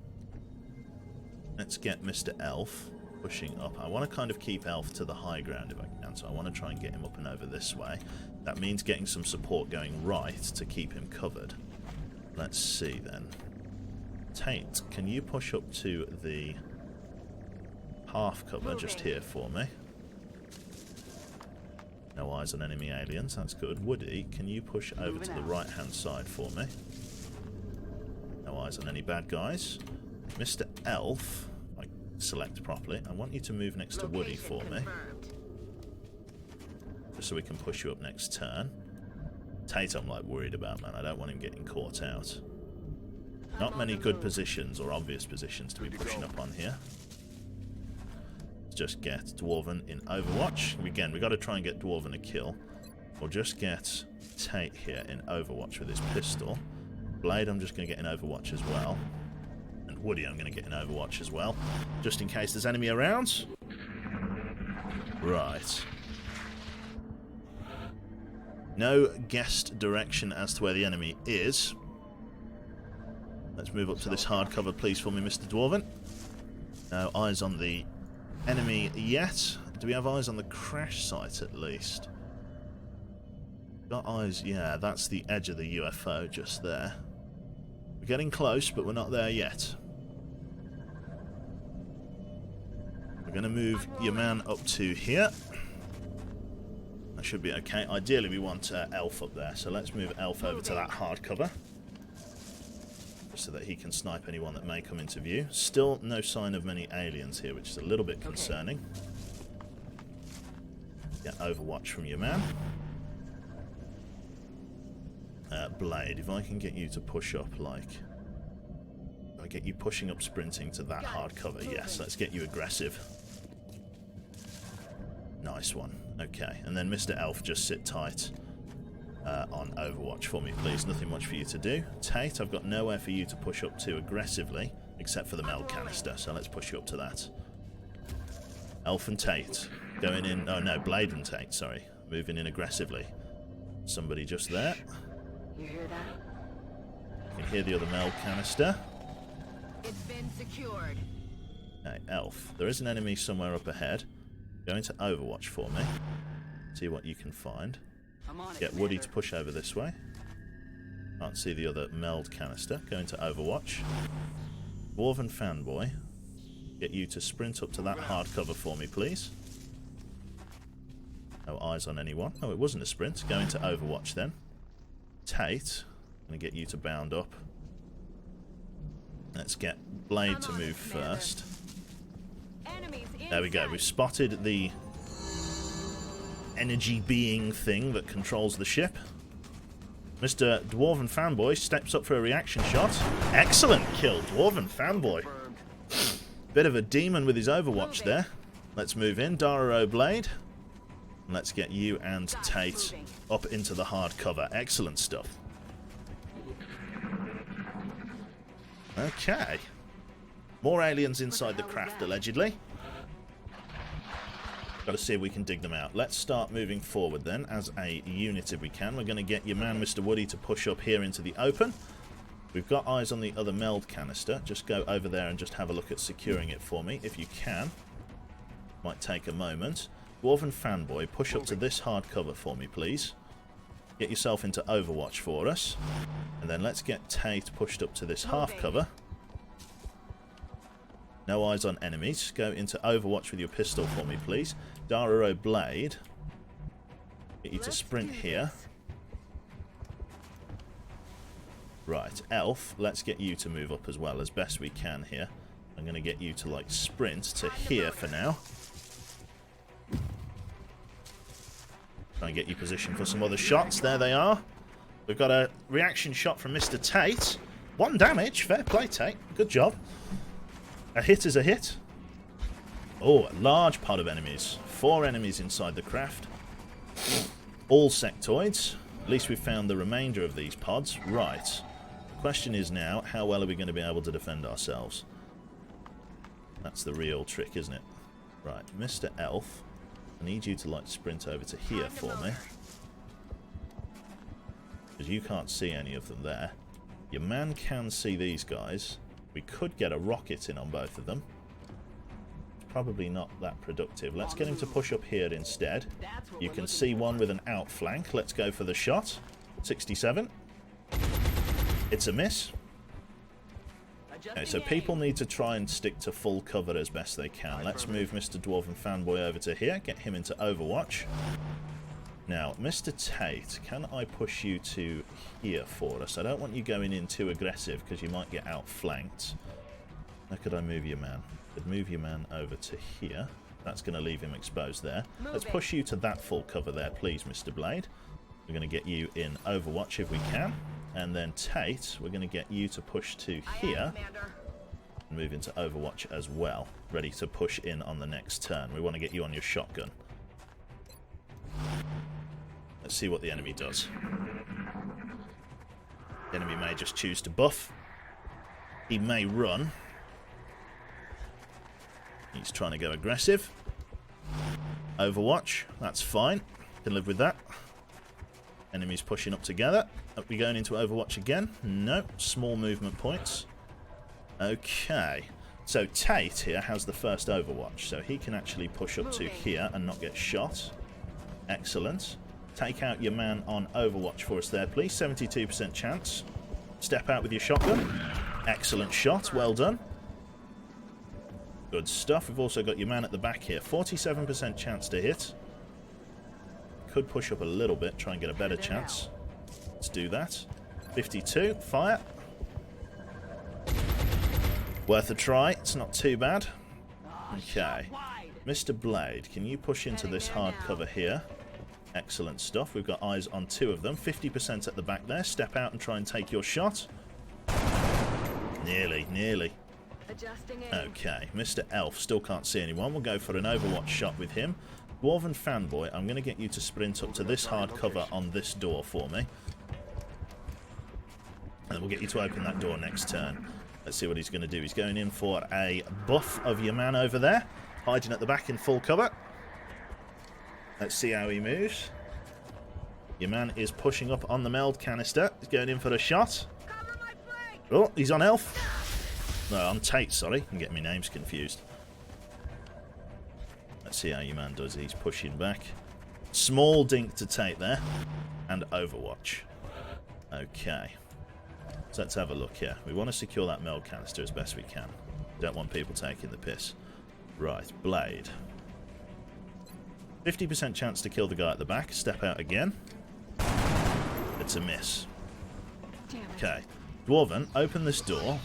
S1: Let's get Mr. Elf pushing up. I want to kind of keep Elf to the high ground if I can, so I want to try and get him up and over this way. That means getting some support going right to keep him covered. Let's see then. Tate, can you push up to the half cover just here for me? No eyes on enemy aliens, that's good. Woody, can you push over to the right hand side for me? No eyes on any bad guys. Mr. Elf, if I select properly, I want you to move next to Woody for me. Just so we can push you up next turn. Tate I'm like worried about, man. I don't want him getting caught out. Not many good positions or obvious positions to be pushing up on here. Let's just get Dwarven in Overwatch. Again, we've got to try and get Dwarven a kill. We'll just get Tate here in Overwatch with his pistol. Blade I'm just going to get in Overwatch as well. And Woody I'm going to get in Overwatch as well. Just in case there's enemy around. Right. No guessed direction as to where the enemy is. Let's move up to this hard cover, please, for me, Mr. Dwarven. No eyes on the enemy yet. Do we have eyes on the crash site, at least? Got eyes, yeah, that's the edge of the UFO just there. We're getting close, but we're not there yet. We're going to move your man up to here. That should be okay. Ideally, we want Elf up there, so let's move Elf over to that hard cover. So that he can snipe anyone that may come into view. Still no sign of many aliens here, which is a little bit concerning. Get Overwatch from your man. Blade, if I can get you to push up, like... If I get you pushing up, sprinting to that hard cover, yes, let's get you aggressive. Nice one. Okay, and then Mr. Elf, just sit tight. On Overwatch for me, please. Nothing much for you to do. Tate, I've got nowhere for you to push up to aggressively, except for the meld canister, so let's push you up to that. Elf and Tate going in. Oh no, Blade and Tate, sorry. Moving in aggressively. Somebody just there.
S8: You hear that?
S1: You can hear the other meld canister.
S8: It's been secured.
S1: Okay, Elf. There is an enemy somewhere up ahead. Go into Overwatch for me. See what you can find. Get Woody to push over this way. Can't see the other meld canister. Go into Overwatch. Dwarven Fanboy. Get you to sprint up to that hard cover for me, please. No eyes on anyone. Oh, it wasn't a sprint. Go into Overwatch then. Tate. I'm going to get you to bound up. Let's get Blade to move first. There we go. We've spotted the energy being thing that controls the ship. Mr. Dwarven Fanboy steps up for a reaction shot. Excellent kill, Dwarven Fanboy. Bit of a demon with his Overwatch there. Let's move in, Darrow Blade. Let's get you and Tate up into the hard cover. Excellent stuff. Okay. More aliens inside the craft, allegedly. Got to see if we can dig them out. Let's start moving forward then as a unit if we can. We're going to get your man Mr. Woody to push up here into the open. We've got eyes on the other meld canister. Just go over there and just have a look at securing it for me if you can. Might take a moment. Dwarven Fanboy, push up to this hard cover for me, please. Get yourself into Overwatch for us. And then let's get Tate pushed up to this half cover. No eyes on enemies. Go into Overwatch with your pistol for me, please. Darrow Blade. Get you to sprint here. Right, Elf, let's get you to move up as well as best we can here. I'm going to get you to, like, sprint to here for now. Try and get you positioned for some other shots. There they are. We've got a reaction shot from Mr. Tate. 1 damage. Fair play, Tate. Good job. A hit is a hit. Oh, a large pod of enemies. 4 enemies inside the craft. All sectoids. At least we've found the remainder of these pods. Right. The question is now, how well are we going to be able to defend ourselves? That's the real trick, isn't it? Right, Mr. Elf, I need you to, like, sprint over to here for me. Because you can't see any of them there. Your man can see these guys. We could get a rocket in on both of them. probably not that productive. Let's get him to push up here instead. You can see one with an outflank. Let's go for the shot. 67. It's a miss. Okay, so people need to try and stick to full cover as best they can. Let's move Mr. Dwarven Fanboy over to here. Get him into Overwatch. Now, Mr. Tate, can I push you to here for us? I don't want you going in too aggressive because you might get outflanked. How could I move your man? I could move your man over to here. That's going to leave him exposed there. Let's push you to that full cover there, please, Mr. Blade. We're going to get you in Overwatch if we can. And then Tate, we're going to get you to push to here. And move into Overwatch as well. Ready to push in on the next turn. We want to get you on your shotgun. Let's see what the enemy does. The enemy may just choose to buff. He may run. He's trying to go aggressive. Overwatch, that's fine. Can live with that. Enemies pushing up together. Are we going into Overwatch again? No. Small movement points. Okay. So Tate here has the first Overwatch. So he can actually push up to here and not get shot. Excellent. Take out your man on Overwatch for us there, please. 72% chance. Step out with your shotgun. Excellent shot. Well done. Good stuff. We've also got your man at the back here. 47% chance to hit. Could push up a little bit, try and get a better chance. Let's do that. 52. Fire. Worth a try. It's not too bad. Okay. Mr. Blade, can you push into this hard cover here? Excellent stuff. We've got eyes on two of them. 50% at the back there. Step out and try and take your shot. Nearly, nearly. Okay, Mr. Elf still can't see anyone. We'll go for an Overwatch shot with him. Dwarven Fanboy, I'm going to get you to sprint up to this hard cover on this door for me. And we'll get you to open that door next turn. Let's see what he's going to do. He's going in for a buff of your man over there. Hiding at the back in full cover. Let's see how he moves. Your man is pushing up on the meld canister. He's going in for a shot. Oh, he's on Elf. No, on Tate, sorry. I'm getting my names confused. Let's see how your man does. He's pushing back. Small dink to Tate there. And Overwatch. Okay. So let's have a look here. We want to secure that meld canister as best we can. Don't want people taking the piss. Right, Blade. 50% chance to kill the guy at the back. Step out again. It's a miss. Okay. Dwarven, open this door.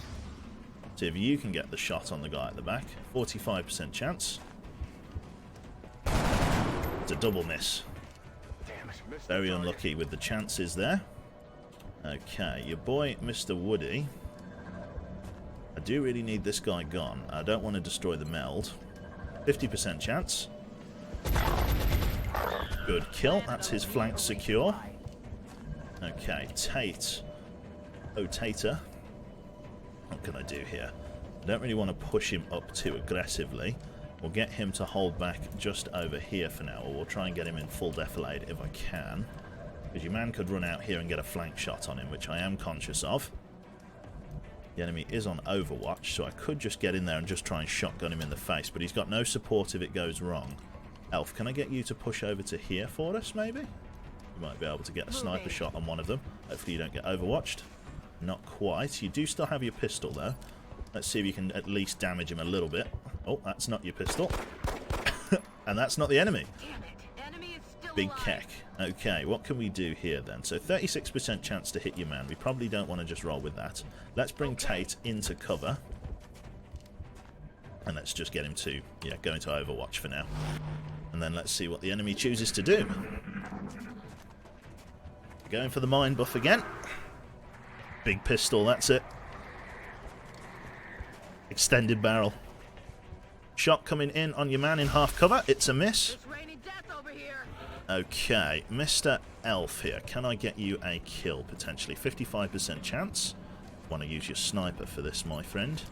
S1: See if you can get the shot on the guy at the back. 45% chance. It's a double miss. Very unlucky with the chances there. Okay, your boy, Mr. Woody. I do really need this guy gone. I don't want to destroy the meld. 50% chance. Good kill. That's his flank secure. Okay, Tate. Oh, Tater. What can I do here? I don't really want to push him up too aggressively. We'll get him to hold back just over here for now, or we'll try and get him in full defilade if I can. Because your man could run out here and get a flank shot on him, which I am conscious of. The enemy is on Overwatch, so I could just get in there and just try and shotgun him in the face, but he's got no support if it goes wrong. Elf, can I get you to push over to here for us, maybe? You might be able to get a sniper shot on one of them. Hopefully you don't get overwatched. Not quite. You do still have your pistol, though. Let's see if you can at least damage him a little bit. Oh, that's not your pistol. And that's not the enemy. Big keck. Okay, what can we do here then? So 36% chance to hit your man. We probably don't want to just roll with that. Let's bring Tate into cover. And let's just get him to, go into Overwatch for now. And then let's see what the enemy chooses to do. Going for the mine buff again. Big pistol, that's it. Extended barrel. Shot coming in on your man in half cover. It's a miss. Okay, Mr. Elf here. Can I get you a kill, potentially? 55% chance. Want to use your sniper for this, my friend.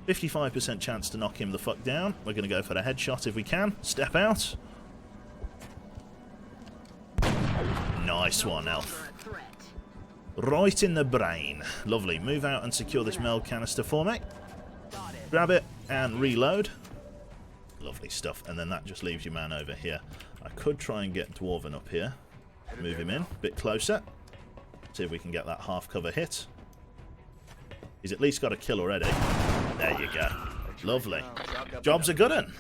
S1: 55% chance to knock him the fuck down. We're going to go for the headshot if we can. Step out. Nice one, Elf. Right in the brain. Lovely. Move out and secure this meld canister for me. Grab it and reload. Lovely stuff. And then that just leaves your man over here. I could try and get Dwarven up here. Move him in a bit closer. See if we can get that half cover hit. He's at least got a kill already. There you go. Lovely. Job's a good one.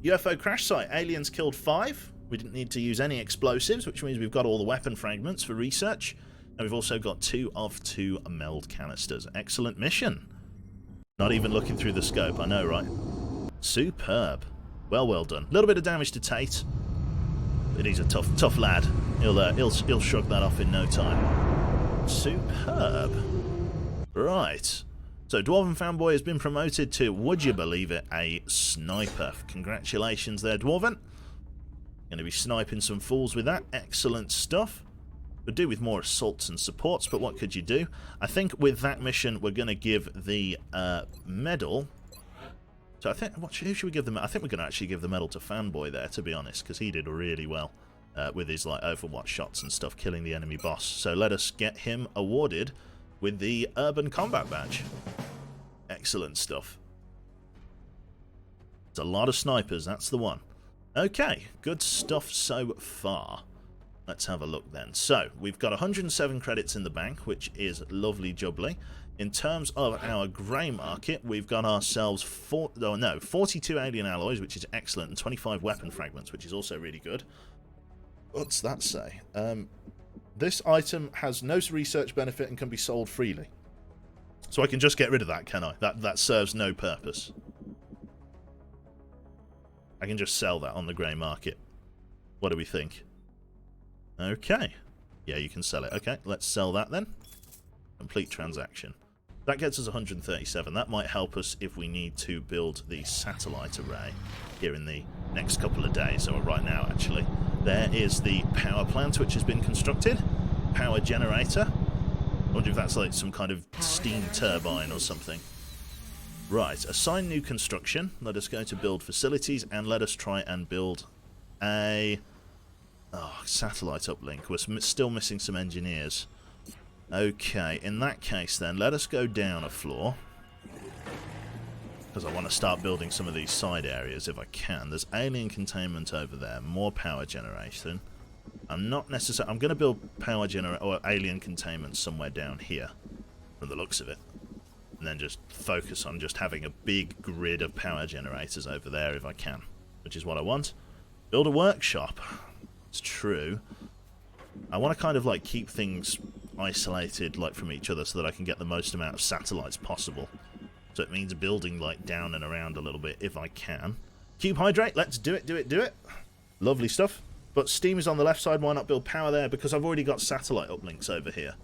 S1: UFO crash site. Aliens killed 5. We didn't need to use any explosives, which means we've got all the weapon fragments for research. And we've also got 2 of 2 meld canisters. Excellent mission. Not even looking through the scope, I know, right? Superb. Well done. A little bit of damage to Tate, but he's a tough lad. He'll shrug that off in no time. Superb. Right. So Dwarven Fanboy has been promoted to, would you believe it, a sniper. Congratulations there, Dwarven. Going to be sniping some fools with that. Excellent stuff. Could do with more assaults and supports, but what could you do? I think with that mission, we're going to give the medal. So I think, who should we give them? I think we're going to actually give the medal to Fanboy there, to be honest, because he did really well with his like Overwatch shots and stuff, killing the enemy boss. So let us get him awarded with the Urban Combat Badge. Excellent stuff. It's a lot of snipers, that's the one. Okay, good stuff so far. Let's have a look then. So, we've got 107 credits in the bank, which is lovely jubbly. In terms of our grey market, we've got ourselves 42 alien alloys, which is excellent, and 25 weapon fragments, which is also really good. What's that say? This item has no research benefit and can be sold freely. So I can just get rid of that, can I? That serves no purpose. I can just sell that on the grey market. What do we think? Okay. Yeah, you can sell it. Okay, let's sell that then. Complete transaction. That gets us 137. That might help us if we need to build the satellite array here in the next couple of days, or right now actually. There is the power plant which has been constructed. Power generator. I wonder if that's like some kind of steam turbine or something. Right, assign new construction. Let us go to build facilities and let us try and build a satellite uplink. We're still missing some engineers. Okay, in that case then, let us go down a floor. Because I want to start building some of these side areas if I can. There's alien containment over there, more power generation. I'm not necessarily... I'm going to build or alien containment somewhere down here, from the looks of it. And then just focus on just having a big grid of power generators over there if I can. Which is what I want. Build a workshop. It's true. I want to kind of like keep things isolated like from each other so that I can get the most amount of satellites possible. So it means building like down and around a little bit if I can. Cube hydrate, let's do it. Lovely stuff. But steam is on the left side, why not build power there? Because I've already got satellite uplinks over here.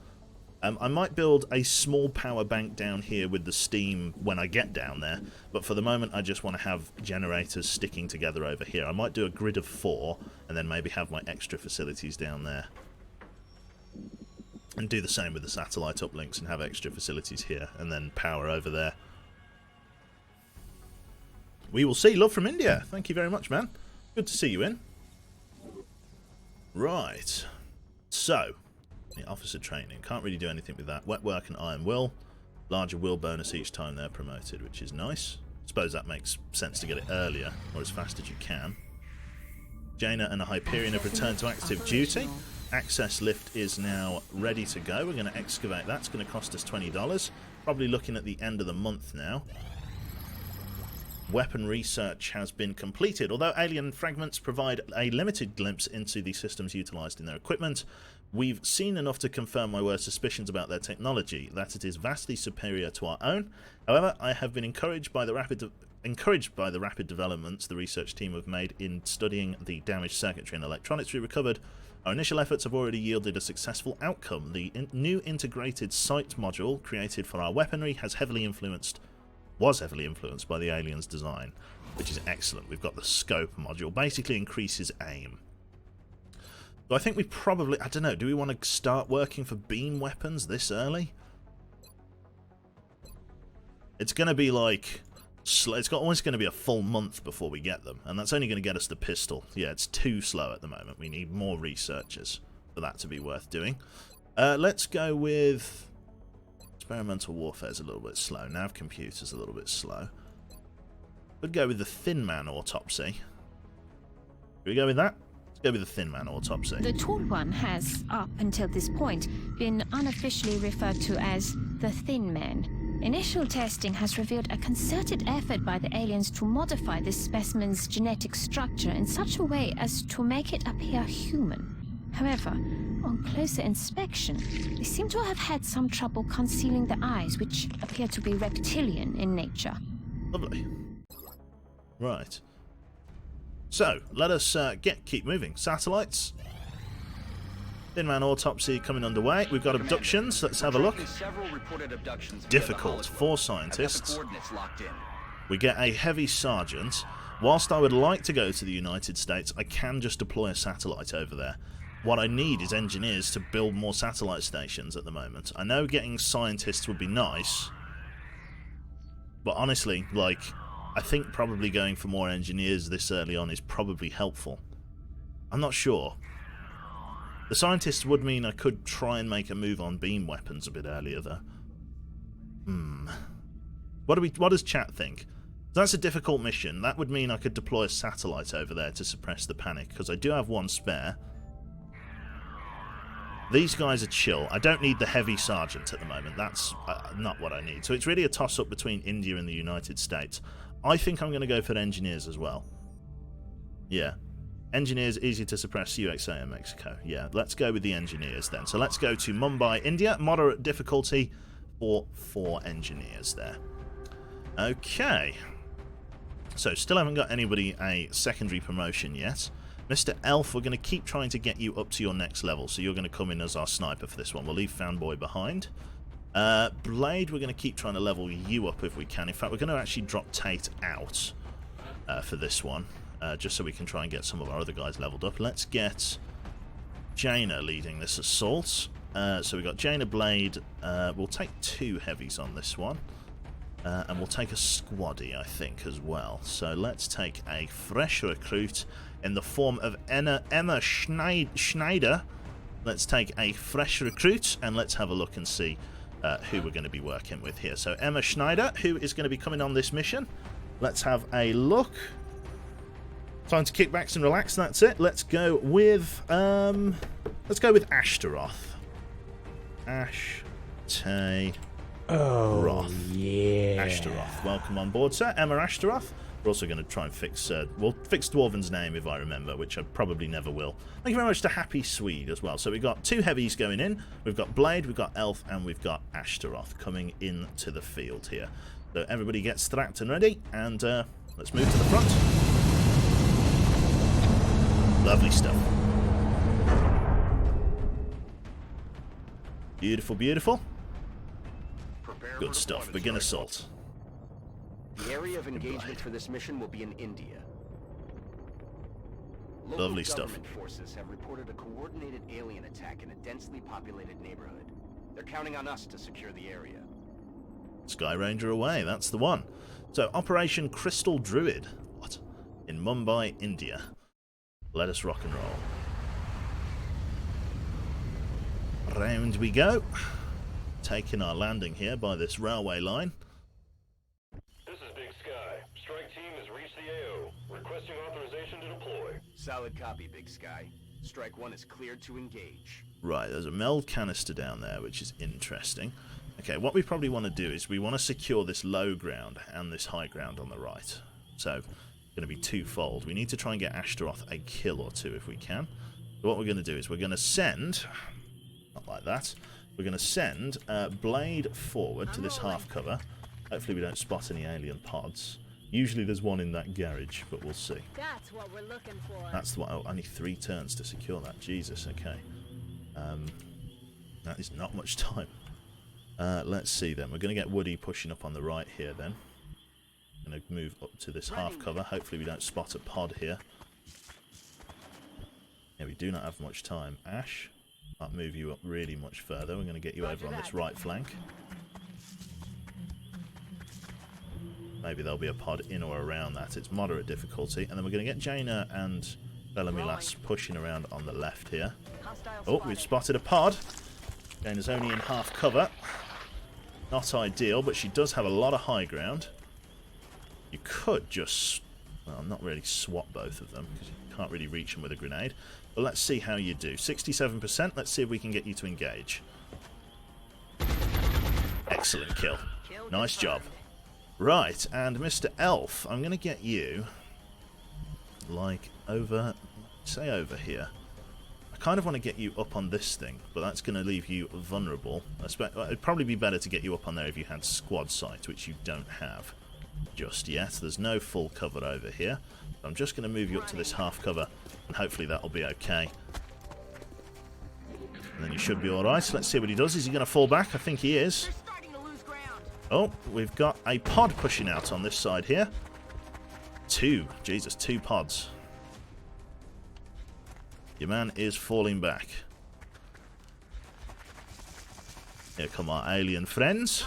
S1: I might build a small power bank down here with the steam when I get down there, but for the moment I just want to have generators sticking together over here. I might do a grid of 4 and then maybe have my extra facilities down there. And do the same with the satellite uplinks and have extra facilities here and then power over there. We will see. Love from India. Thank you very much, man. Good to see you in. Right. So... the officer training. Can't really do anything with that. Wet work and iron will. Larger will bonus each time they're promoted, which is nice. Suppose that makes sense to get it earlier, or as fast as you can. Jaina and the Hyperion have returned to active duty. Access lift is now ready to go. We're going to excavate that. It's going to cost us $20. Probably looking at the end of the month now. Weapon research has been completed. Although alien fragments provide a limited glimpse into the systems utilised in their equipment, we've seen enough to confirm my worst suspicions about their technology, that it is vastly superior to our own. However, I have been encouraged by the rapid developments the research team have made in studying the damaged circuitry and electronics we recovered. Our initial efforts have already yielded a successful outcome. The new integrated sight module created for our weaponry was heavily influenced by the aliens' design, which is excellent. We've got the scope module, basically increases aim. So I think we probably, I don't know, do we want to start working for beam weapons this early? It's going to be like, it's almost going to be a full month before we get them, and that's only going to get us the pistol. Yeah, it's too slow at the moment. We need more researchers for that to be worth doing. Let's go with... experimental warfare is a little bit slow. Nav computer's a little bit slow. Would go with the Thin Man autopsy. Can we go with that? Let's go with the Thin Man autopsy.
S6: The Tall One has, up until this point, been unofficially referred to as the Thin Man. Initial testing has revealed a concerted effort by the aliens to modify this specimen's genetic structure in such a way as to make it appear human. However, on closer inspection, they seem to have had some trouble concealing the eyes, which appear to be reptilian in nature.
S1: Lovely. Right. So, let us keep moving. Satellites. Thin Man autopsy coming underway. We've got abductions. Let's have a look. Difficult. 4 scientists. We get a heavy sergeant. Whilst I would like to go to the United States, I can just deploy a satellite over there. What I need is engineers to build more satellite stations at the moment. I know getting scientists would be nice, but honestly, like, I think probably going for more engineers this early on is probably helpful. I'm not sure. The scientists would mean I could try and make a move on beam weapons a bit earlier, though. What does chat think? That's a difficult mission. That would mean I could deploy a satellite over there to suppress the panic, because I do have one spare. These guys are chill. I don't need the heavy sergeant at the moment. That's not what I need. So it's really a toss-up between India and the United States. I think I'm going to go for engineers as well. Yeah. Engineers, easy to suppress, USA and Mexico. Yeah, let's go with the engineers then. So let's go to Mumbai, India. Moderate difficulty for 4 engineers there. Okay. So still haven't got anybody a secondary promotion yet. Mr. Elf, we're going to keep trying to get you up to your next level, so you're going to come in as our sniper for this one. We'll leave Fanboy behind. Blade, we're going to keep trying to level you up if we can. In fact, we're going to actually drop Tate out for this one, just so we can try and get some of our other guys leveled up. Let's get Jaina leading this assault. So we've got Jaina, Blade. We'll take 2 heavies on this one. And we'll take a squaddy, I think, as well. So let's take a fresh recruit in the form of Emma Schneider. Let's take a fresh recruit, and let's have a look and see who we're going to be working with here. So Emma Schneider, who is going to be coming on this mission. Let's have a look. Time to kick back and relax. That's it. Let's go with Ashtaroth.
S2: Oh, yeah.
S1: Ashtaroth, welcome on board, sir. Emma Ashtaroth. We're also going to try and fix, we'll fix Dwarven's name if I remember, which I probably never will. Thank you very much to Happy Swede as well. So we've got 2 heavies going in. We've got Blade, we've got Elf, and we've got Ashtaroth coming into the field here. So everybody get strapped and ready, and let's move to the front. Lovely stuff. Beautiful, beautiful. Good stuff. Begin assault.
S4: The area of engagement for this mission will be in India.
S1: Lovely stuff.
S4: Government forces have reported a coordinated alien attack in a densely populated neighborhood. They're counting on us to secure the area.
S1: Sky Ranger away, that's the one. So, Operation Crystal Druid. What? In Mumbai, India. Let us rock and roll. Round we go. Taking our landing here by this railway line.
S5: This is Big Sky. Strike team has reached the AO. Requesting authorization to deploy.
S4: Solid copy, Big Sky. Strike 1 is cleared to engage.
S1: Right, there's a meld canister down there, which is interesting. Okay, what we probably want to do is we want to secure this low ground and this high ground on the right. So, it's going to be twofold. We need to try and get Ashtaroth a kill or 2 if we can. So what we're going to do is we're going to send... Not like that. We're going to send Blade forward to this half cover. Hopefully we don't spot any alien pods. Usually there's one in that garage, but we'll see.
S8: That's what we're looking for.
S1: That's the one. Oh, only 3 turns to secure that. Jesus, okay. That is not much time. Let's see then. We're going to get Woody pushing up on the right here then. Going to move up to this half cover. Hopefully we don't spot a pod here. Yeah, we do not have much time. Ash, can't move you up really much further. We're going to get you over on this right flank. Maybe there'll be a pod in or around that. It's moderate difficulty. And then we're going to get Jaina and Bellamy Lass pushing around on the left here. Oh, we've spotted a pod. Jaina's only in half cover. Not ideal, but she does have a lot of high ground. You could just, well, not really swap both of them, because you can't really reach them with a grenade. But let's see how you do. 67%, let's see if we can get you to engage. Excellent kill. Nice job. Right, and Mr. Elf, I'm going to get you, like, over, say over here. I kind of want to get you up on this thing, but that's going to leave you vulnerable. It'd probably be better to get you up on there if you had squad sight, which you don't have just yet. There's no full cover over here. I'm just going to move you up to this half cover, and hopefully that'll be okay. And then you should be alright. Let's see what he does. Is he going to fall back? I think he is. Oh, we've got a pod pushing out on this side here. Two pods. Your man is falling back. Here come our alien friends.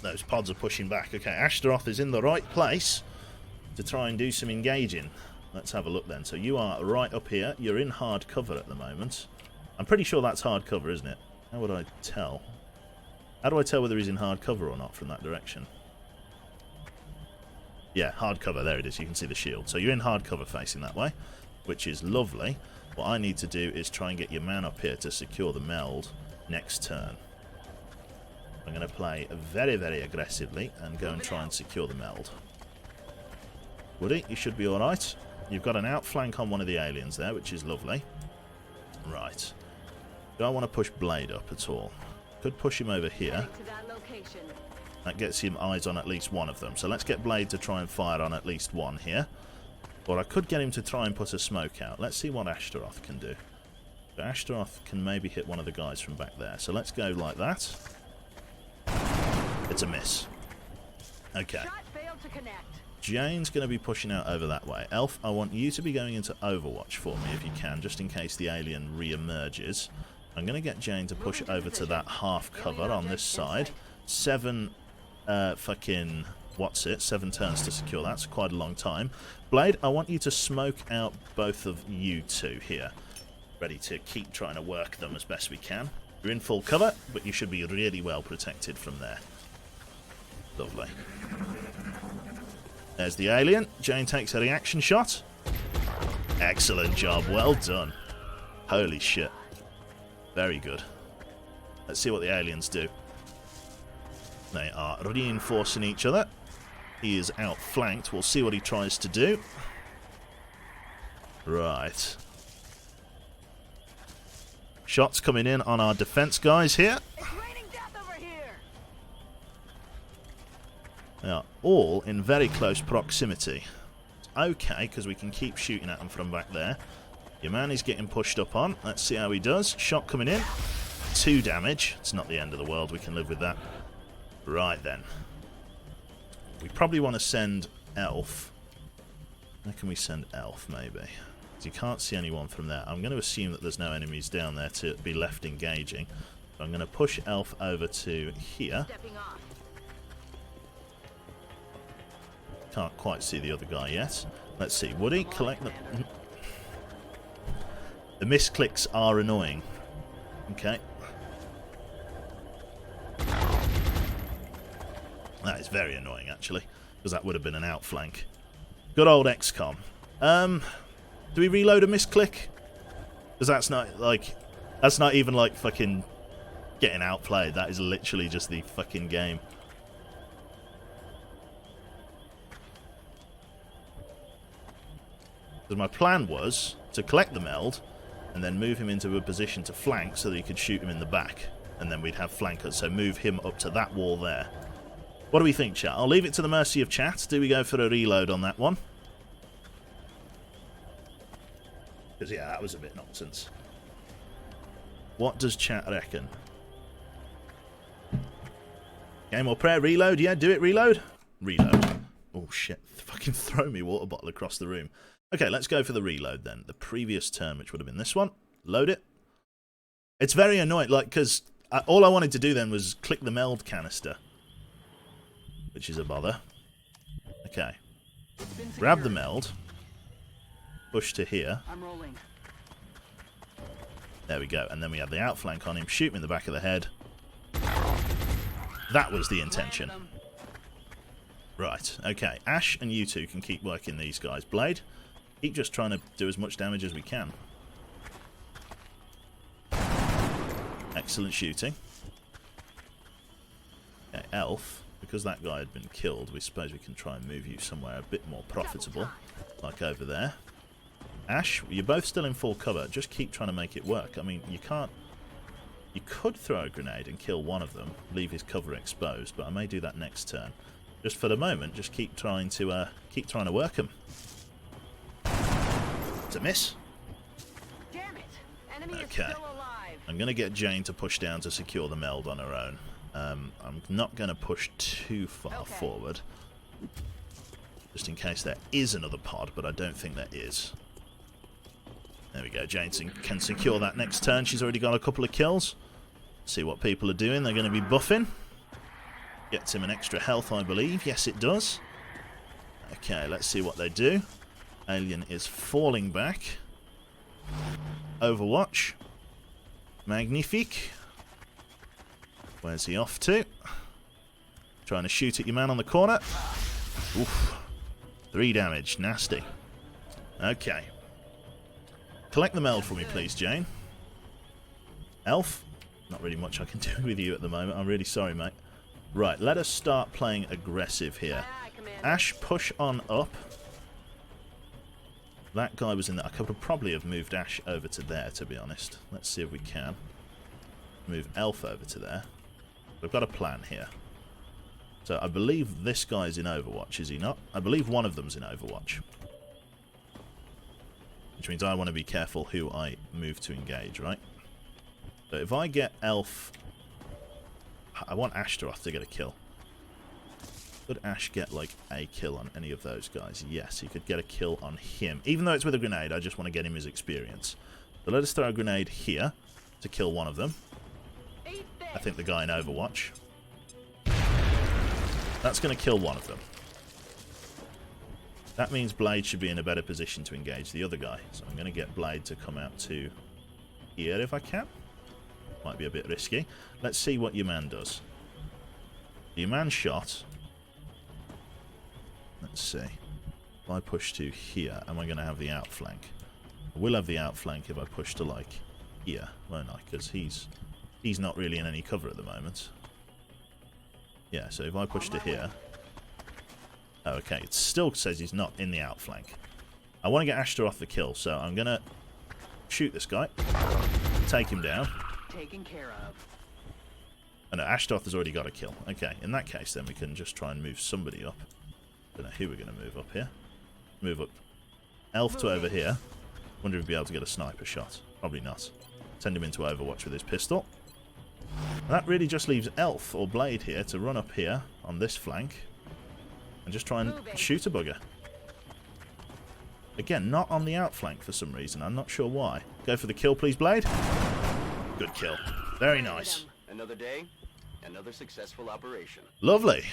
S1: Those pods are pushing back. Okay, Ashtaroth is in the right place to try and do some engaging. Let's have a look then. So you are right up here. You're in hard cover at the moment. I'm pretty sure that's hard cover, isn't it? How would I tell? How do I tell whether he's in hard cover or not from that direction? Yeah, hard cover. There it is. You can see the shield. So you're in hard cover facing that way, which is lovely. What I need to do is try and get your man up here to secure the meld next turn. I'm going to play very, very aggressively and go and try and secure the meld. Woody, you should be alright. You've got an outflank on one of the aliens there, which is lovely. Right. Do I want to push Blade up at all? Could push him over here. That gets him eyes on at least one of them. So let's get Blade to try and fire on at least one here. Or I could get him to try and put a smoke out. Let's see what Ashtaroth can do. So Ashtaroth can maybe hit one of the guys from back there. So let's go like that. It's a miss. Okay. Jane's going to be pushing out over that way. Elf, I want you to be going into Overwatch for me if you can, just in case the alien re-emerges. I'm going to get Jane to push over to that half cover on this side. 7 fucking... what's it? 7 turns to secure that. It's quite a long time. Blade, I want you to smoke out both of you two here. Ready to keep trying to work them as best we can. You're in full cover, but you should be really well protected from there. Lovely. There's the alien. Jane takes a reaction shot. Excellent job. Well done. Holy shit. Very good. Let's see what the aliens do. They are reinforcing each other. He is outflanked. We'll see what he tries to do. Right. Shots coming in on our defense guys here. They are all in very close proximity. It's okay, because we can keep shooting at them from back there. Your man is getting pushed up on. Let's see how he does. Shot coming in. 2 damage. It's not the end of the world. We can live with that. Right then. We probably want to send Elf. Where can we send Elf, maybe? Because you can't see anyone from there. I'm going to assume that there's no enemies down there to be left engaging. So I'm going to push Elf over to here. Can't quite see the other guy yet. Let's see. Woody, collect the... The misclicks are annoying. Okay. That is very annoying, actually, because that would have been an outflank. Good old XCOM. Do we reload a misclick? Because that's not, like... That's not even, like, fucking getting outplayed. That is literally just the fucking game. Because my plan was to collect the meld and then move him into a position to flank so that he could shoot him in the back. And then we'd have flankers, so move him up to that wall there. What do we think, chat? I'll leave it to the mercy of chat. Do we go for a reload on that one? Because, yeah, that was a bit nonsense. What does chat reckon? Game or prayer? Reload? Yeah, do it, reload? Reload. Oh, shit. Fucking throw me water bottle across the room. Okay, let's go for the reload then. The previous turn, which would have been this one. Load it. It's very annoying, like, because all I wanted to do then was click the meld canister. Which is a bother. Okay. Grab the meld. Push to here.
S8: I'm rolling.
S1: There we go. And then we have the outflank on him. Shoot him in the back of the head. That was the intention. Right, okay. Ash and you two can keep working these guys. Blade, keep just trying to do as much damage as we can. Excellent shooting. Okay, Elf, because that guy had been killed, we suppose we can try and move you somewhere a bit more profitable, like over there. Ash, you're both still in full cover. Just keep trying to make it work. I mean, you can't... You could throw a grenade and kill one of them, leave his cover exposed, but I may do that next turn. Just for the moment, just keep trying to work him. It's a miss.
S8: Damn it! Enemy
S1: Okay.
S8: is still alive.
S1: I'm going to get Jane to push down to secure the meld on her own. I'm not going to push too far forward, just in case there is another pod, but I don't think there is. There we go. Jane can secure that next turn. She's already got a couple of kills. See what people are doing. They're going to be buffing. Gets him an extra health, I believe. Yes, it does. Okay, let's see what they do. Alien is falling back. Overwatch. Magnifique. Where's he off to? Trying to shoot at your man on the corner. Oof. 3 damage. Nasty. Okay. Collect the meld for me, please, Jane. Elf. Not really much I can do with you at the moment. I'm really sorry, mate. Right, let us start playing aggressive here. Ash, push on up. That guy was in there. I could probably have moved Ash over to there, to be honest. Let's see if we can. Move Elf over to there. We've got a plan here. So I believe this guy's in Overwatch, is he not? I believe one of them's in Overwatch. Which means I want to be careful who I move to engage, right? So if I get Elf... I want Ashtaroth to get a kill. Could Ash get, like, a kill on any of those guys? Yes, he could get a kill on him. Even though it's with a grenade, I just want to get him his experience. So let us throw a grenade here to kill one of them. I think the guy in Overwatch. That's going to kill one of them. That means Blade should be in a better position to engage the other guy. So I'm going to get Blade to come out to here if I can. Might be a bit risky. Let's see what your man does. Your man shot. Let's see. If I push to here, am I going to have the outflank? I will have the outflank if I push to, like, here, won't I? Because he's not really in any cover at the moment. Yeah, so if I push to here... Oh, okay, it still says he's not in the outflank. I want to get Ashtaroth the kill, so I'm going to shoot this guy. Take him down.
S8: Taken care of.
S1: Oh no, Ashtaroth has already got a kill. Okay, in that case then we can just try and move somebody up. Don't know who we're going to move up here. Move up Elf to over here. Wonder if we'll be able to get a sniper shot. Probably not. Send him into Overwatch with his pistol. And that really just leaves Elf or Blade here to run up here on this flank and just try and shoot a bugger. Again, not on the outflank for some reason. I'm not sure why. Go for the kill, please, Blade. Good kill. Very nice.
S4: Another day, another successful operation.
S1: Lovely.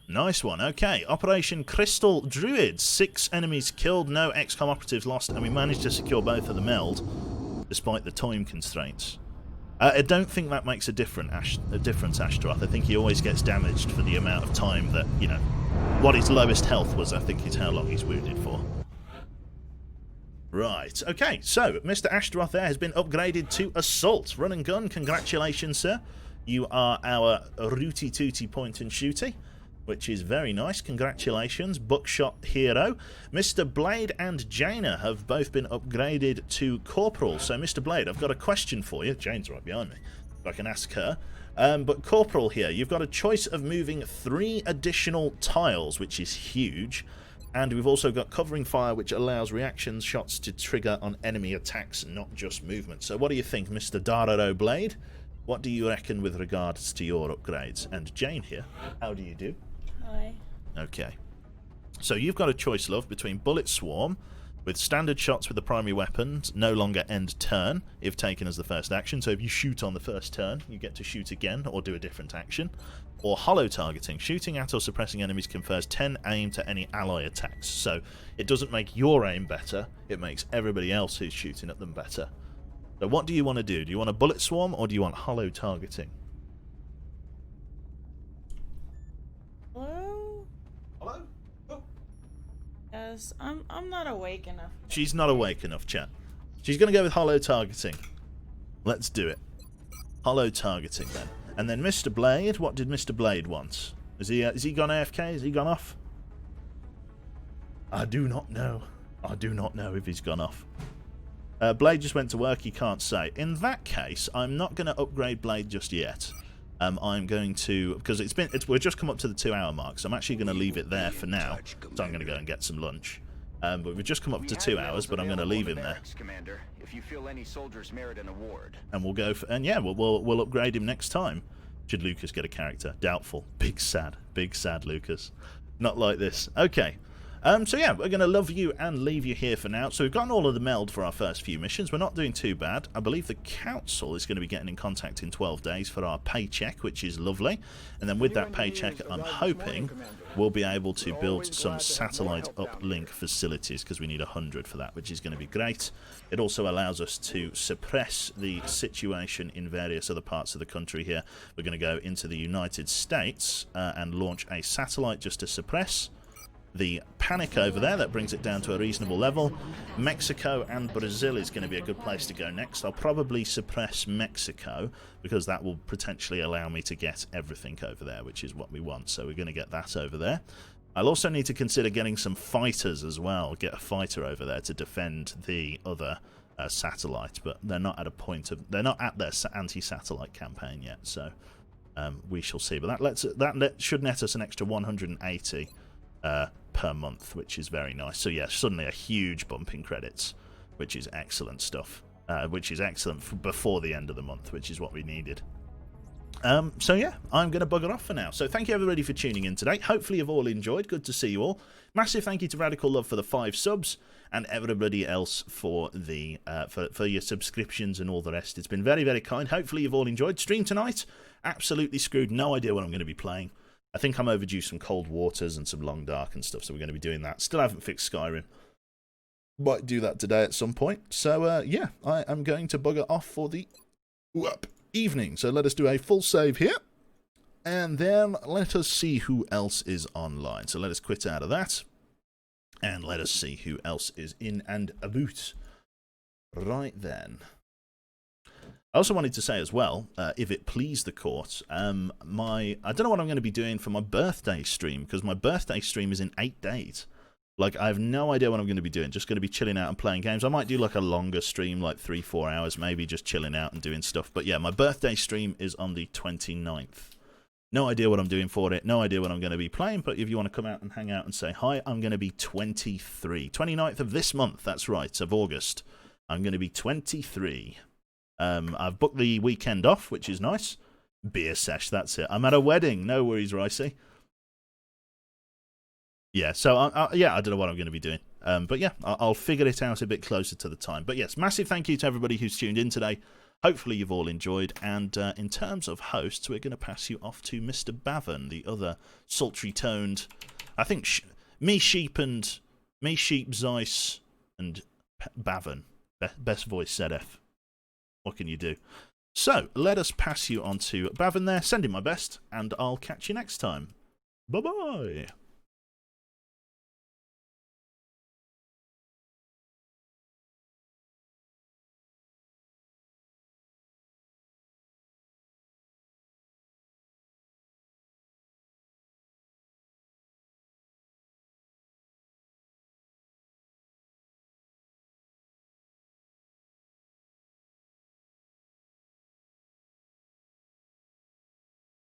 S1: Nice one. Okay, Operation Crystal Druid. 6 enemies killed, no XCOM operatives lost, and we managed to secure both of the meld, despite the time constraints. I don't think that makes a difference, Ashtaroth. I think he always gets damaged for the amount of time that, you know, what his lowest health was, I think, is how long he's wounded for. Right, okay, so Mr. Ashtaroth there has been upgraded to Assault. Run and gun, congratulations, sir. You are our rooty-tooty point-and-shooty, which is very nice. Congratulations, buckshot hero. Mr. Blade and Jaina have both been upgraded to Corporal. So, Mr. Blade, I've got a question for you. Jane's right behind me, if I can ask her. But Corporal here, you've got a choice of moving 3 additional tiles, which is huge. And we've also got covering fire, which allows reaction shots to trigger on enemy attacks, not just movement. So what do you think, Mr. Dararo Blade? What do you reckon with regards to your upgrades? And Jane here, how do you do?
S15: Hi.
S1: Okay. So you've got a choice, love, between Bullet Swarm, with standard shots with the primary weapons, no longer end turn, if taken as the first action. So if you shoot on the first turn, you get to shoot again, or do a different action. Or hollow targeting. Shooting at or suppressing enemies confers 10 aim to any ally attacks. So it doesn't make your aim better, it makes everybody else who's shooting at them better. So what do you want to do? Do you want a Bullet Swarm, or do you want hollow targeting?
S15: Hello?
S1: Hello?
S15: guess. I'm not awake enough.
S1: She's not awake enough, chat. She's going to go with hollow targeting. Let's do it. Hollow targeting, then. And then Mr. Blade. What did Mr. Blade want? Is he gone AFK? Has he gone off? I do not know. I do not know if he's gone off. Blade just went to work, he can't say. In that case, I'm not going to upgrade Blade just yet. I'm going to, because we've just come up to the 2-hour mark, so I'm actually going to leave it there for now. So I'm going to go and get some lunch. But we've just come up to 2 hours, but I'm going to leave him there.
S4: Commander, if you feel any soldiers merit an award.
S1: And we'll go for, and yeah, we'll upgrade him next time. Should Lucas get a character? Doubtful. Big sad Lucas. Not like this. Okay. So yeah, we're going to love you and leave you here for now. So we've gotten all of the meld for our first few missions. We're not doing too bad. I believe the council is going to be getting in contact in 12 days for our paycheck, which is lovely. And then with that paycheck, I'm hoping we'll be able to build some satellite uplink facilities, because we need 100 for that, which is going to be great. It also allows us to suppress the situation in various other parts of the country here. We're going to go into the United States and launch a satellite just to suppress the panic over there. That brings it down to a reasonable level. Mexico and Brazil is going to be a good place to go next. I'll probably suppress Mexico, because that will potentially allow me to get everything over there, which is what we want. So we're going to get that over there. I'll also need to consider getting some fighters as well. Get a fighter over there to defend the other satellite, but they're not at a point of, they're not at their anti-satellite campaign yet. So we shall see. But that should net us an extra 180 per month, which is very nice. So yeah, suddenly a huge bump in credits, which is excellent stuff, which is excellent before the end of the month, which is what we needed. So yeah, I'm going to bugger off for now. So thank you everybody for tuning in today. Hopefully you've all enjoyed. Good to see you all. Massive thank you to Radical Love for the 5 subs, and everybody else for the for your subscriptions and all the rest. It's been very, very kind. Hopefully you've all enjoyed. Stream tonight, absolutely screwed. No idea what I'm going to be playing. I think I'm overdue some Cold Waters and some Long Dark and stuff, so we're going to be doing that. Still haven't fixed Skyrim. Might do that today at some point. So, yeah, I am going to bugger off for the evening. So let us do a full save here. And then let us see who else is online. So let us quit out of that. And let us see who else is in and about. Right then. I also wanted to say as well, if it please the court, I don't know what I'm going to be doing for my birthday stream, because my birthday stream is in 8 days. Like, I have no idea what I'm going to be doing. Just going to be chilling out and playing games. I might do like a longer stream, like 3-4 hours, maybe just chilling out and doing stuff. But yeah, my birthday stream is on the 29th. No idea what I'm doing for it. No idea what I'm going to be playing. But if you want to come out and hang out and say hi, I'm going to be 23. 29th of this month. That's right, of August. I'm going to be 23. I've booked the weekend off, which is nice. Beer sesh, that's it. I'm at a wedding. No worries, Ricey. Yeah, so, yeah, I don't know what I'm going to be doing. But yeah, I'll figure it out a bit closer to the time. But yes, massive thank you to everybody who's tuned in today. Hopefully you've all enjoyed. And in terms of hosts, we're going to pass you off to Mr. Bavon, the other sultry-toned, I think, me Sheep, Zeiss, and Bavon. Best voice, ZF. What can you do? So, let us pass you on to Bavon there. Send him my best, and I'll catch you next time. Bye-bye.